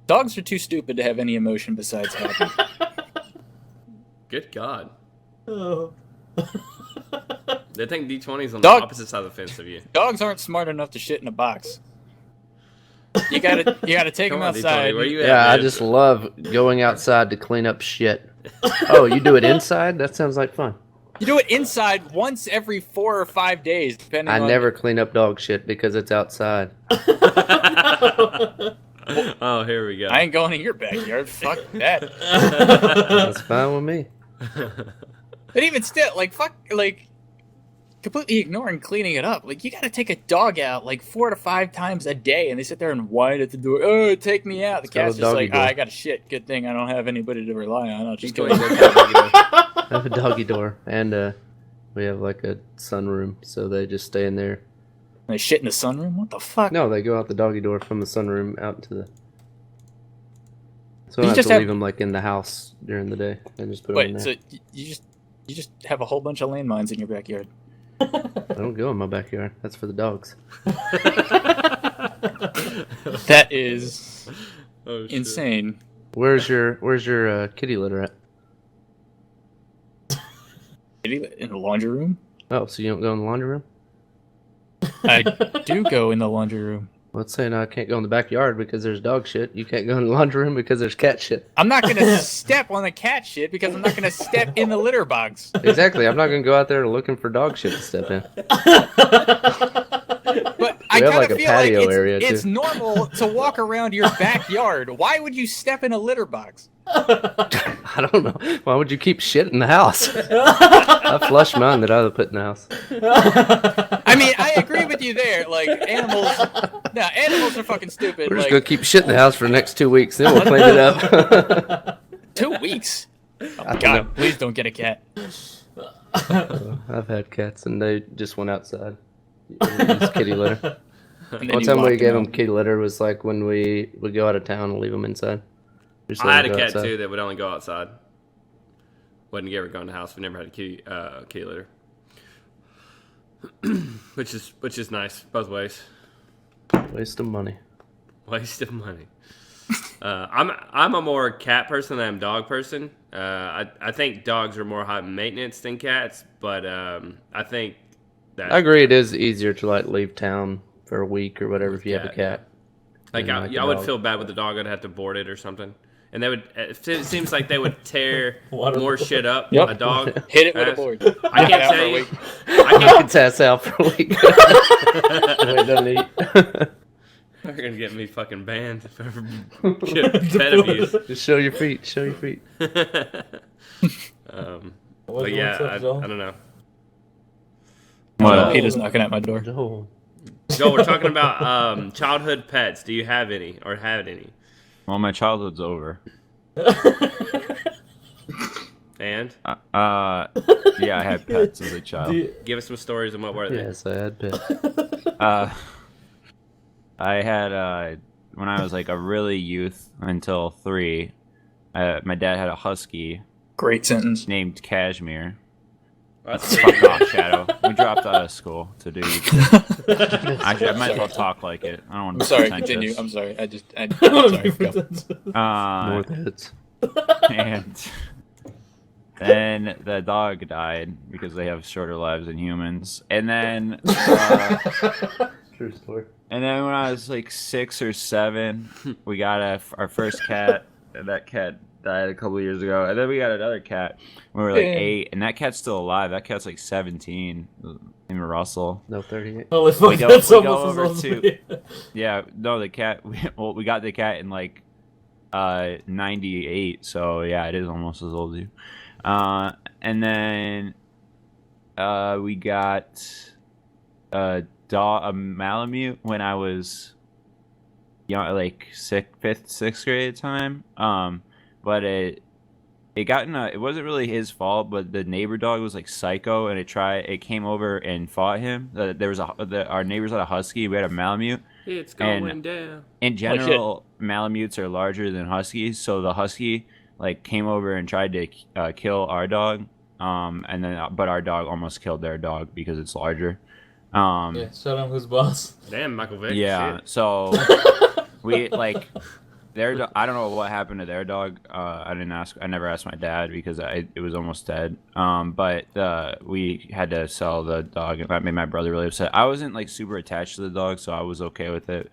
Dogs are too stupid to have any emotion besides happy. Good God. Oh. They think D20's on Dog- the opposite side of the fence of you. Dogs aren't smart enough to shit in a box. You gotta take them Come on, outside. D20, where you at, Yeah, I man? just love going outside to clean up shit. Oh, you do it inside? That sounds like fun. You do it inside once every 4 or 5 days, depending I on... never clean up dog shit because it's outside. Oh, here we go. I ain't going in your backyard. Fuck that. That's fine with me. But even still, like, fuck, like, completely ignoring cleaning it up. Like, you gotta take a dog out, like, 4 to 5 times a day, and they sit there and whine at the door. Oh, take me out. The cat's just like, I got a shit. Good thing I don't have anybody to rely on. I'll just go in. I have a doggy door, and we have, like, a sunroom, so they just stay in there. They shit in the sunroom? What the fuck? No, they go out the doggy door from the sunroom out to the... So I don't have to leave them, like, in the house during the day. I just put them in there. So you just have a whole bunch of landmines in your backyard. I don't go in my backyard. That's for the dogs. That is insane. Where's your kitty litter at? In the laundry room? Oh, so you don't go in the laundry room? I do go in the laundry room. Well, it's saying I can't go in the backyard because there's dog shit. You can't go in the laundry room because there's cat shit. I'm not going to step on the cat shit because I'm not going to step in the litter box. Exactly. I'm not going to go out there looking for dog shit to step in. But I kind of feel like it's normal to walk around your backyard. Why would you step in a litter box? I don't know. Why would you keep shit in the house? I flush mine that I would put in the house. I mean, I agree with you there. Like, animals are fucking stupid. We're just going to keep shit in the house for the next 2 weeks, then we'll clean it up. 2 weeks? Oh my God, please don't get a cat. I've had cats, and they just went outside. Use kitty litter. One time we gave them kitty litter was like when we would go out of town and leave them inside. I had a cat too that would only go outside. Wasn't ever go in the house. We never had a kitty litter, which is nice both ways. Waste of money. Waste of money. I'm a more cat person than I'm a dog person. I think dogs are more high maintenance than cats, but I think that I agree. It is easier to like leave town for a week or whatever if you have a cat. Like I would feel bad with the dog. I'd have to board it or something. And they would. It seems like they would tear more shit up. Yep. A dog hit it with a board. I can't tell you. I can't its ass out for a week. Wait, don't eat. They're gonna get me fucking banned for pet abuse. Just show your feet. Show your feet. But yeah, I don't know. Well, Peter's knocking at my door. Joel, we're talking about childhood pets. Do you have any or had any? Well, my childhood's over. And? Yeah, I had pets as a child. Give us some stories and what were they? Yes, I had pets. I had, when I was like a really youth until 3, my dad had a husky. Great sentence. Named Cashmere. That's Fuck off, Shadow. We dropped out of school to do. I might as well talk like it. I don't want to. I'm sorry. Continue. I'm sorry. Sorry. More hits. And then the dog died because they have shorter lives than humans. And then. True story. And then when I was like 6 or 7, we got our first cat. And that cat died a couple of years ago. And then we got another cat when we were like 8. And that cat's still alive. That cat's like 17. Named Russell. No, 38. Holy fuck, that's almost as old as me. Yeah, no, the cat. We got the cat in like 98. So yeah, it is almost as old as you. And then we got a Malamute when I was like 5th, 6th grade time. But it got in it wasn't really his fault, but the neighbor dog was like psycho, and it came over and fought him. There was our neighbors had a husky. We had a Malamute. It's going down. In general, Malamutes are larger than huskies, so the husky like came over and tried to kill our dog. And then but our dog almost killed their dog because it's larger. Yeah, shut up, who's boss? Damn, Michael Vick. Yeah, shit. So we like I don't know what happened to their dog. I never asked my dad because it was almost dead. But we had to sell the dog, and that made my brother really upset. I wasn't like super attached to the dog, so I was okay with it.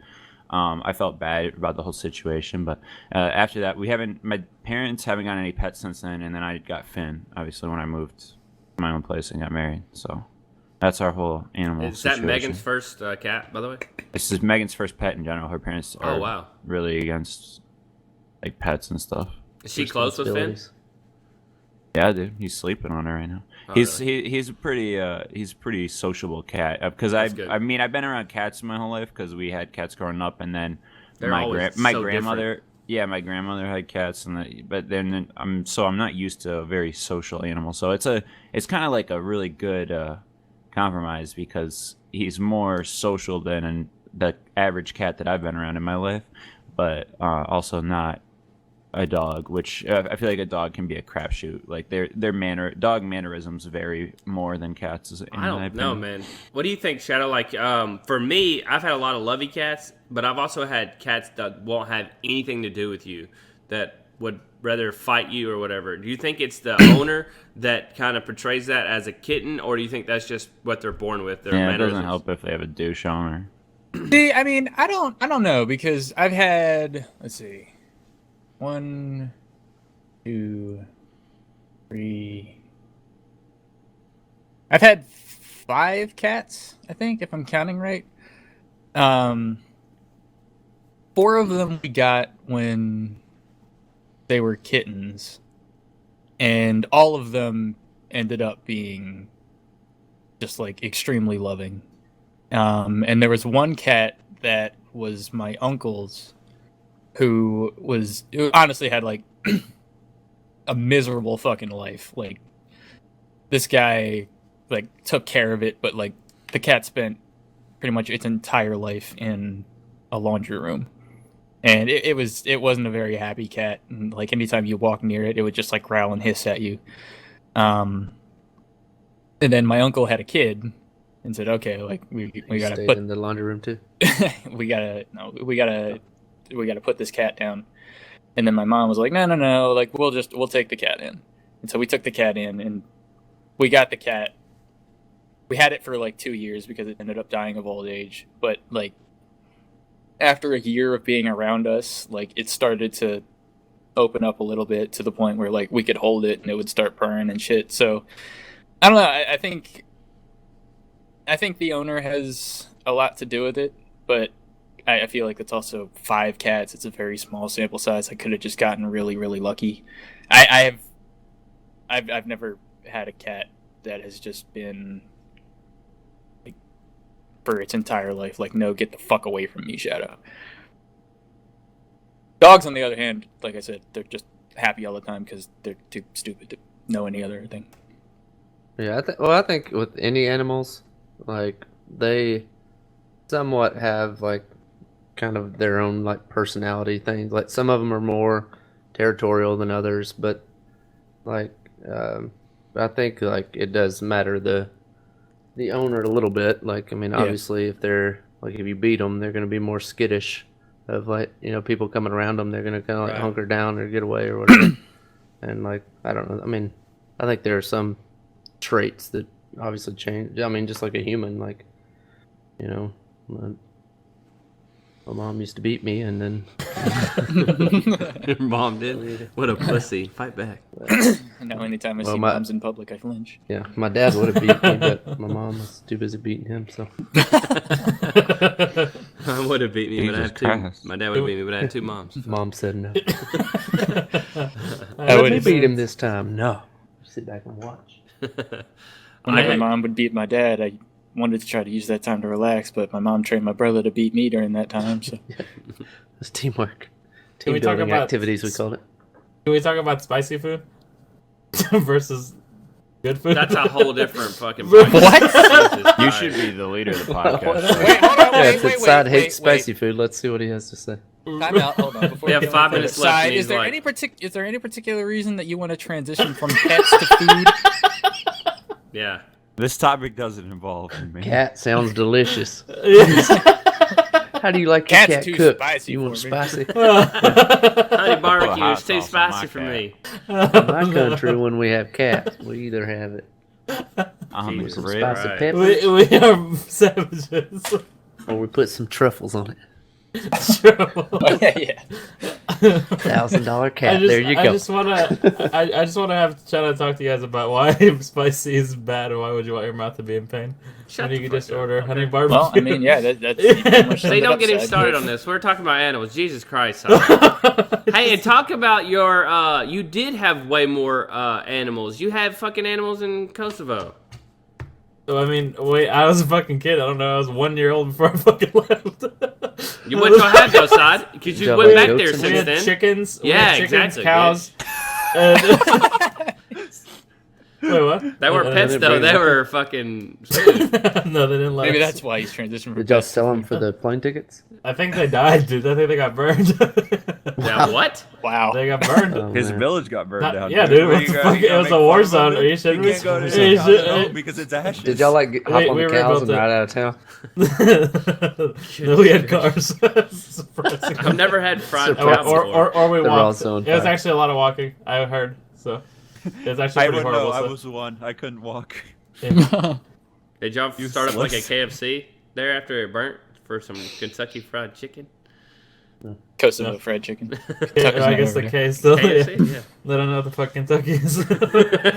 I felt bad about the whole situation, but after that, my parents haven't gotten any pets since then, and then I got Finn, obviously, when I moved to my own place and got married. So That's our whole animal Is situation. that Megan's first cat, by the way? This is Megan's first pet in general. Her parents are really against like pets and stuff. Is she close with Finn? Yeah, dude, he's sleeping on her right now. Oh, he's really? a pretty sociable cat. Because I've been around cats my whole life because we had cats growing up, and then my grandmother. Yeah, my grandmother had cats, but then I'm not used to a very social animal. So it's kind of like a really good compromise because he's more social than the average cat that I've been around in my life, but also not a dog, which I feel like a dog can be a crapshoot. Like dog mannerisms vary more than cats. I don't know, man. What do you think, Shadow? Like, for me, I've had a lot of lovey cats, but I've also had cats that won't have anything to do with you, that would rather fight you or whatever. Do you think it's the owner that kind of portrays that as a kitten, or do you think that's just what they're born with? Their mannerisms? It doesn't help if they have a douche owner. See, I mean, I don't know, because I've had, let's see, 1, 2, 3. I've had 5 cats, I think, if I'm counting right. 4 of them we got when they were kittens, and all of them ended up being just like extremely loving. And there was one cat that was my uncle's, who honestly had like a miserable fucking life. Like, this guy like took care of it, but like the cat spent pretty much its entire life in a laundry room, and it wasn't a very happy cat. And like anytime you walk near it, it would just like growl and hiss at you. And then my uncle had a kid and said, "Okay, like we gotta put in the laundry room too. we gotta put this cat down." And then my mom was like, no, like we'll take the cat in. And so we took the cat in, and we got the cat. We had it for like 2 years because it ended up dying of old age. But like after a year of being around us, like it started to open up a little bit to the point where like we could hold it and it would start purring and shit. So I don't know. I think the owner has a lot to do with it, but I feel like it's also 5 cats. It's a very small sample size. I could have just gotten really, really lucky. I've never had a cat that has just been like for its entire life, like, no, get the fuck away from me, Shadow. Dogs, on the other hand, like I said, they're just happy all the time because they're too stupid to know any other thing. Yeah, I think with any animals, like, they somewhat have like kind of their own like personality things. Like, some of them are more territorial than others, but like I think like it does matter the owner a little bit. Like, I mean, obviously if they're like, if you beat them, they're going to be more skittish of like, you know, people coming around them. They're going to kind of like hunker down or get away or whatever. And like, I don't know, I mean, I think there are some traits that obviously change. I mean, just like a human, like, you know, my mom used to beat me, and then your mom did. What a pussy! Fight back. No, anytime I see moms in public, I flinch. Yeah, my dad would have beat me, but my mom was too busy beating him. So I would have beat me, but I have two. My dad would have beat me, but I had 2 moms. Mom said no. I wouldn't beat him this time. No, sit back and watch. Whenever mom would beat my dad, I wanted to try to use that time to relax, but my mom trained my brother to beat me during that time. So it's teamwork. Team building activities, we called it. Can we talk about spicy food versus good food? That's a whole different fucking podcast. What? You should be the leader of the podcast. Wait, Side hates spicy food. Let's see what he has to say. Time out. Hold on. Before we have 5 minutes left. Is there any particular reason that you want to transition from pets to food? Yeah. This topic doesn't involve me. Cat sounds delicious. How do you like your cat cooked? Spicy, you want spicy? Honey barbecue is too spicy for me. In my country, when we have cats, we either have it with some spicy peppers, we are savages. or we put some truffles on it. Oh, yeah. $1,000 cat. There you go. I just wanna have try to talk to you guys about why spicy is bad and why would you want your mouth to be in pain when you could just order honey barbecue. Well, I mean, yeah, that's They don't get him started on this. We're talking about animals. Jesus Christ. Hey, and talk about your. You did have way more animals. You had fucking animals in Kosovo. I mean, wait, I was a fucking kid. I don't know. I was 1 year old before I fucking left. You went to a Hadgo side because you went back there since we had then. Chickens. Yeah, chickens, exactly. Cows. Wait, what? They weren't pets though. They were fucking. No, they didn't let Maybe us. that's why he's transitioned from. Did y'all sell them for the plane tickets? I think they died, dude. I think they got burned. Yeah, what? Wow. They got burned. Oh, His man. village got burned down. Yeah, dude. What the fuck? It was a war zone. Are you shitting me? You can't go to Hey, Chicago because it's ashes. Did y'all like hop Wait, on we the were cows and about ride out of town? No, we had cars. Surprisingly. I've never had fried Surprise. cow before. Or we They're all walked. so It was fire. actually a lot of walking. I heard. So it was actually I pretty would horrible. know. I so- was the one. I couldn't walk. Yeah. Did y'all start up like a Useless. KFC there after it burnt for some Kentucky Fried Chicken? Kosovo No. fried chicken. Yeah, I guess the case still. KFC? Yeah. Yeah. They don't know what the fuck Kentucky is.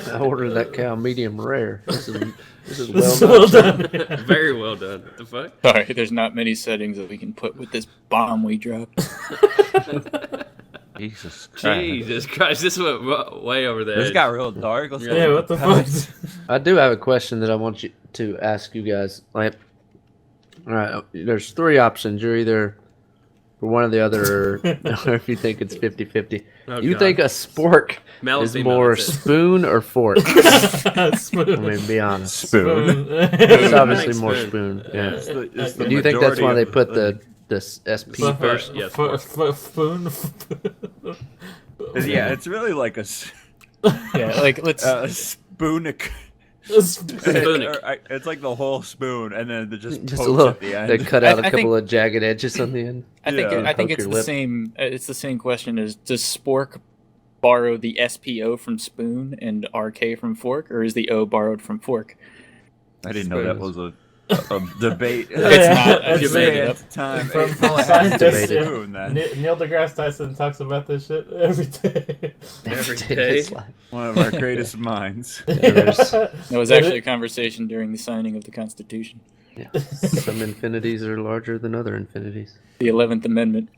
I ordered that cow medium rare. This is This is well well done. done. Very well done. What the fuck? Sorry, there's not many settings that we can put with this bomb we dropped. Jesus Christ. Jesus Christ, this went way over there. This got real dark. Let's Yeah, go what the back. fuck? I do have a question that I want you to ask you guys. Like, all right, there's three options. You're either for one or the other, or if you think it's 50-50. Oh, You God. think a spork Male or is female, more that's it. spoon or fork? Spoon. I mean, be honest. Spoon. It's I obviously think more spoon. spoon. Yeah. It's the Do you think that's majority why they of put it. the SP first? Yes, Spoon. Yeah, it's really like a Yeah, like let's. spoonic. Spoonic. It's like the whole spoon, and then it just Just pokes a little. at the end. They cut out a I couple think- of jagged edges on the end. I think Yeah. I think Poke it's your the lip. same. It's the same question as does Spork borrow the SPO from Spoon and RK from Fork, or is the O borrowed from Fork? I didn't know that was a debate. It's not. It's You made it up. Time. From It has to scientists, be yeah. spoon, then. Neil deGrasse Tyson talks about this shit every day. Every It's day. like- One of our greatest minds. That was actually a conversation during the signing of the Constitution, yeah. Some infinities are larger than other infinities. the 11th Amendment.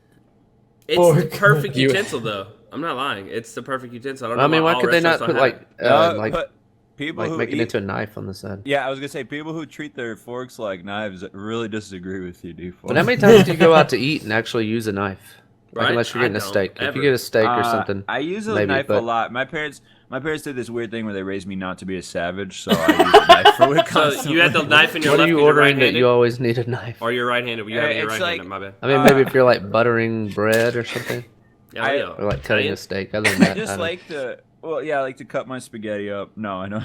It's the Fork. perfect You- utensil, though. I'm not lying. It's the perfect utensil. I don't know I mean, why all could they not restaurants put don't have like it. But people who make it eat, into a knife on the side? yeah, I was gonna say people who treat their forks like knives really disagree with you, D4. But how many times do you go out to eat and actually use a knife? Like, Right? unless you're getting I a don't, steak. If ever. you get a steak or something, I use a maybe, knife but- a lot. My parents did this weird thing where they raised me not to be a savage, so I use a knife for it So constantly. you had the knife in your what are left you and you're ordering that right-handed? you always need a knife? Or you're right-handed. You have your It's right-handed. like- My bad. I mean, maybe if you're like buttering bread or something, Yeah, I- yeah. or like cutting a steak. Other than I that, just don't- like to. Well, yeah, I like to cut my spaghetti up. No, I know.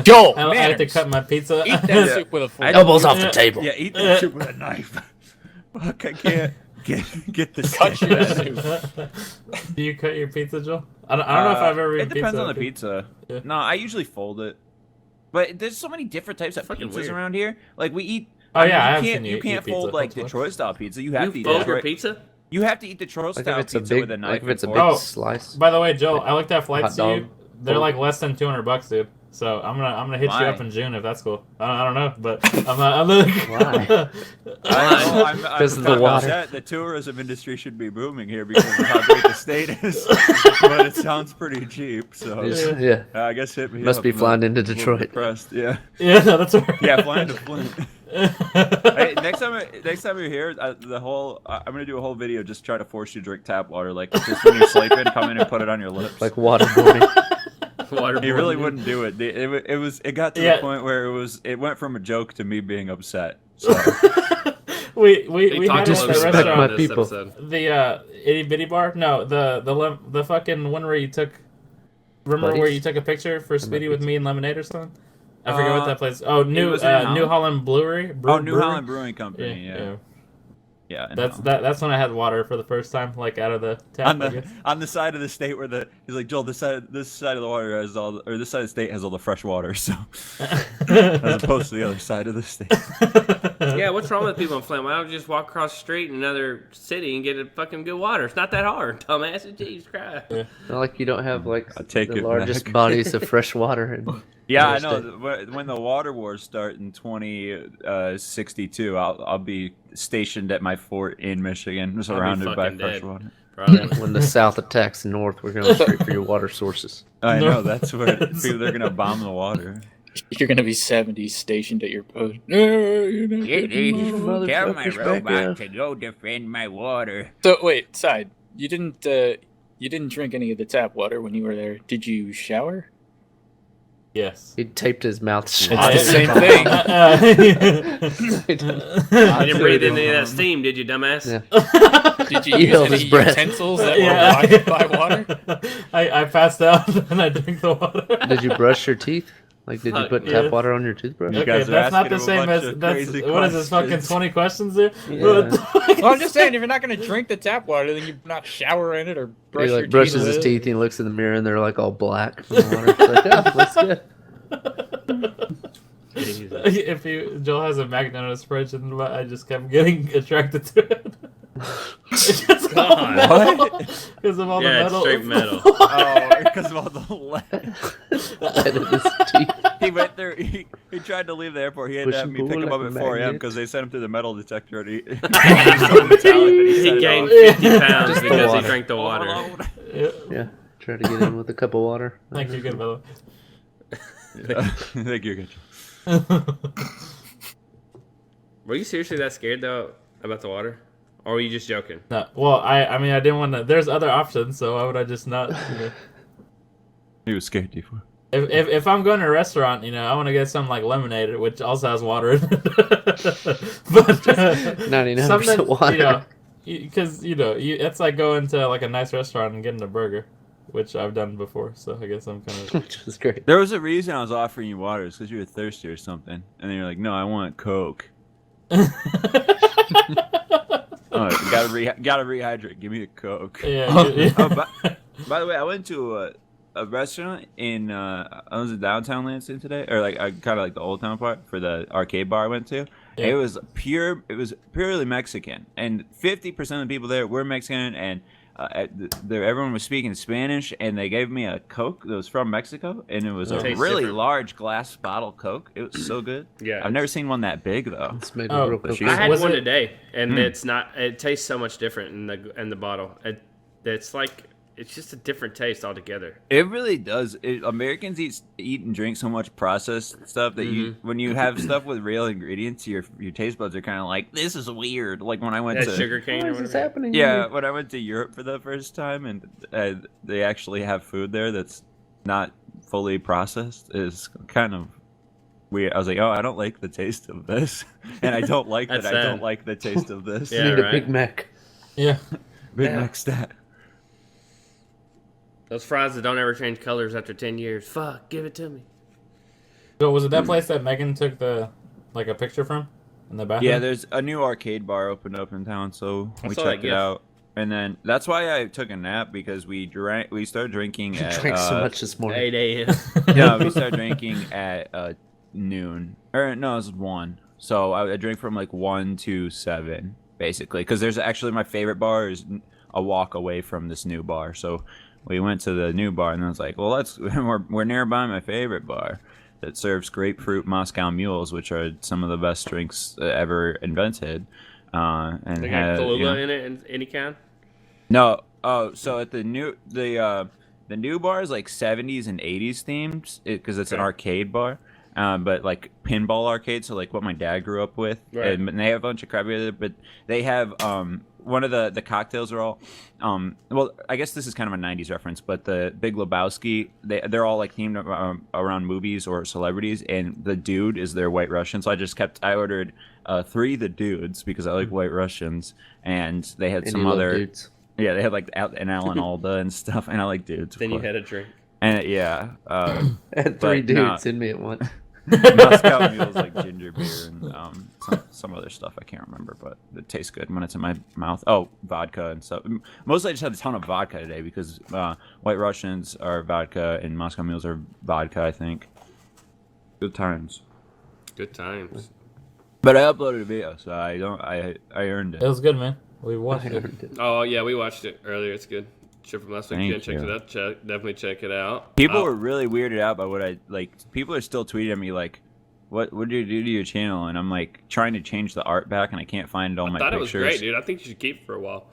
Joel, I like to cut my pizza. Eat that soup with a fork. elbows off the table. Yeah, eat that shit with a knife. Fuck, I can't get the Cut stick. your soup. Do you cut your pizza, Joel? I don't know if I've ever It eaten depends pizza. on the pizza. Yeah. No, I usually fold it. But there's so many different types of Fucking pizzas weird. around here. Like we eat. Oh, yeah, I have you seen can't you you can't eat fold pizza. like That's what- Detroit style pizza. You have You to eat fold your Detroit. pizza? You have to eat Detroit Like style if it's a pizza big, with a knife. like if it's a and big fork. Oh. slice. By the way, Joe, I looked at flights to Hot you. dog. They're like less than $200, dude. So I'm gonna hit Why? you up in June if that's cool. I don't know, but I'm not. Why? I'm Because of the kind of water. upset. The tourism industry should be booming here because of how great the state is. But it sounds pretty cheap, so Just- yeah. I guess hit me Must up. be I'm flying a into little Detroit. depressed. Yeah, Yeah, no, that's all right. yeah, flying to Flint. Hey, next time you're here, I'm gonna do a whole video just try to force you to drink tap water, like just when you're sleeping, come in and put it on your lips. Like waterboarding. He really wouldn't do it. It got to Yeah. the point where it went from a joke to me being upset. So we He had talked it a at little the Disrespect bit my on restaurant. this people. episode. The itty bitty bar? No, the fucking one where you took. Remember where Buddies? you took a picture for Speedy with pizza. me and Lemonade or something? I forget what that place. Oh, it New was in New Holland? Holland Brewery. New Holland Brewing Company. Yeah, Yeah. I That's know. that's when I had water for the first time, like out of the tap. on I the guess. on the side of the state where he's like, Joel, this side of the water has all, or this side of the state has all the fresh water, so as opposed to the other side of the state. Yeah, what's wrong with people in Flint? Why don't you just walk across the street in another city and get a fucking good water? It's not that hard, dumbass. Jesus Christ. Not like you don't have like take the it largest back. bodies of fresh water. Yeah, I know. When the water wars start in 2062, I'll be stationed at my fort in Michigan, surrounded by fresh water. When the South attacks the North, we're going straight for your water sources. I know, that's where people are going to bomb the water. You're going to be 70 stationed at your post. Tell my robot to go defend my water. So, wait, side. You didn't drink any of the tap water when you were there. Did you shower? Yes. He taped his mouth shut. It's the same thing. You didn't breathe in any of that steam, did you, dumbass? Yeah. Did you He use held any his breath. utensils that were blocked by water? I passed out and I drank the water. Did you brush your teeth? Like, did you put tap water on your toothbrush? You Okay, guys are that's not asking the him a same bunch as of that's crazy what is this fucking questions. 20 questions there? Yeah. Well, I'm just saying, if you're not going to drink the tap water, then you not shower in it or brush He your like brushes his with teeth and he looks in the mirror and they're like all black from the water. It's like, oh, that's good. If Joel has a magnet on his fridge, and I just kept getting attracted to it. God. Because of all the Yeah, metal. it's straight metal. Oh, because of all the lead. Head of his teeth. He went there. He tried to leave the airport. He had to have me pick him up at 4 a.m. because they sent him through the metal detector. And he He gained 50 pounds Just the because he water. drank the water. Yeah. Try to get in with a cup of water. Thank you, good fellow. Thank you. Good. Were you seriously that scared, though, about the water? Or were you just joking? No, well, I mean, I didn't want to. There's other options, so why would I just not? He was scared, D4. If I'm going to a restaurant, I want to get something like lemonade, which also has water in it. But 99% water. Because it's like going to like a nice restaurant and getting a burger, which I've done before. So I guess I'm kind of. Which is great. There was a reason I was offering you water. It's because you were thirsty or something. And then you're like, no, I want Coke. Oh, gotta rehydrate. Give me a Coke. Yeah. Oh, by the way, I went to a restaurant in I was in downtown Lansing today, or like kind of like the old town part for the arcade bar I went to. Yeah. It was purely Mexican, and 50% of the people there were Mexican, and everyone was speaking Spanish, and they gave me a Coke that was from Mexico, and it was a Tastes really different. large glass bottle Coke. It was so good. Yeah. I've never seen one that big though. It's made Oh, real but quick. she- I had Was one it- today, and it's not. It tastes so much different in the bottle. It's like it's just a different taste altogether. It really does. Americans eat and drink so much processed stuff that when you have stuff with real ingredients, your taste buds are kind of like, this is weird. Like when I went That to sugar cane Why or is this whatever. happening? yeah, when I went to Europe for the first time, and they actually have food there that's not fully processed, is kind of weird. I was like, oh, I don't like the taste of this, and I don't like that. That's I sad. don't like the taste of this. Yeah, Need a right. Big Mac. Yeah. Big Yeah. Mac stat. Those fries that don't ever change colors after 10 years. Fuck, give it to me. So was it that place that Megan took a picture from in the bathroom? Yeah, there's a new arcade bar opened up in town, so I we saw that checked it gif. out. And then that's why I took a nap, because we started drinking You at drank so much this morning. 8 a.m. yeah, we started drinking at noon. Or no, it was 1. So I drank from like 1 to 7, basically, because there's actually my favorite bar is a walk away from this new bar. So we went to the new bar, and I was like, well, we're nearby my favorite bar that serves grapefruit Moscow mules, which are some of the best drinks ever invented. And They had, got Kahlua in it, in any kind. no, oh, so at the new bar is like 70s and 80s themed, because it's an Okay. arcade bar, but like pinball arcade, so like what my dad grew up with. Right. And they have a bunch of crap together, but they have one of the cocktails are all well, I guess this is kind of a 90s reference, but the Big Lebowski, they're all like themed around movies or celebrities, and the dude is their White Russian. So I ordered 3 the dudes because I like White Russians, and they had And some you love other dudes. yeah, they had like an Alan Alda and stuff, and I like dudes. Then you course. had a drink. And yeah, I had 3 But, dudes no. in me at once. Moscow Mule's like ginger beer and some other stuff I can't remember, but it tastes good when it's in my mouth. Oh, vodka and stuff. Mostly I just had a ton of vodka today because White Russians are vodka and Moscow Mules are vodka, I think. Good times. Good times. But I uploaded a video, so I earned it. It was good, man. We watched it. Oh yeah, we watched it earlier. It's good. Shit from last week. Thank You checked you. it out. Definitely check it out. People were really weirded out by what I like. People are still tweeting at me like, "What do you do to your channel?" And I'm like trying to change the art back, and I can't find all my pictures. I thought it was great, dude. I think you should keep it for a while.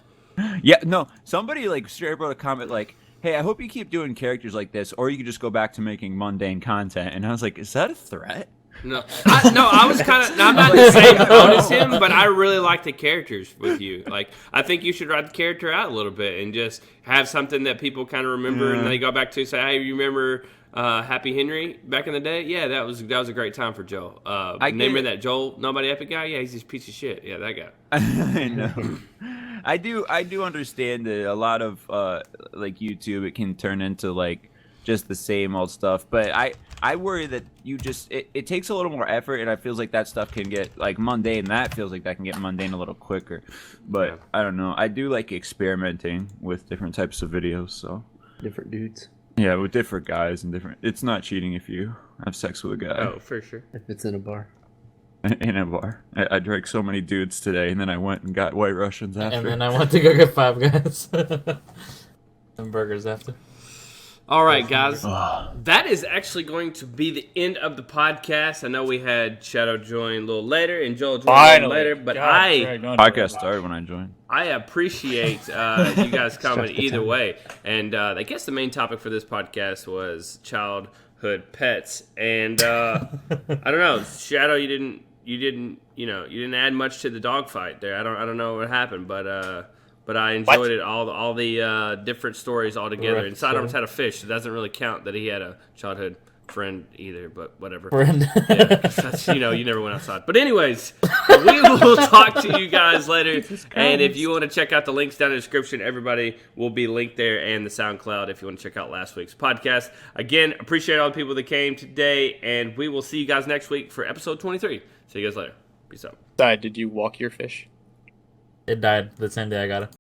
Yeah, no. Somebody like straight up wrote a comment like, "Hey, I hope you keep doing characters like this, or you could just go back to making mundane content." And I was like, "Is that a threat?" No, I was kind of. I'm not the same boat as him, but I really like the characters with you. Like, I think you should write the character out a little bit and just have something that people kind of remember, and they go back to say, "Hey, you remember Happy Henry back in the day? Yeah, that was a great time for Joel. Remember that Joel Nobody Epic guy? Yeah, he's this piece of shit. Yeah, that guy." I know. I do understand that a lot of like YouTube, it can turn into like just the same old stuff, but I worry that it takes a little more effort, and I feels like that stuff can get like mundane. That feels like that can get mundane a little quicker, but yeah. I don't know. I do like experimenting with different types of videos, so different dudes. Yeah, with different guys and different. It's not cheating if you have sex with a guy. Oh, for sure. If it's in a bar. In a bar. I drank so many dudes today, and then I went and got White Russians after. And then I went to go get Five Guys. And burgers after. All right, guys. That is actually going to be the end of the podcast. I know we had Shadow join a little later and Joel join a little later, but podcast started when I joined. I appreciate you guys coming either way. And I guess the main topic for this podcast was childhood pets. And I don't know, Shadow, you didn't add much to the dogfight there. I don't know what happened, but I enjoyed it, all the different stories all together. And Sidearms had a fish. It doesn't really count that he had a childhood friend either, but whatever. Friend. Yeah, that's, you never went outside. But anyways, we will talk to you guys later. And if you want to check out the links down in the description, everybody will be linked there, and the SoundCloud if you want to check out last week's podcast. Again, appreciate all the people that came today, and we will see you guys next week for episode 23. See you guys later. Peace out. Did you walk your fish? It died the same day I got it.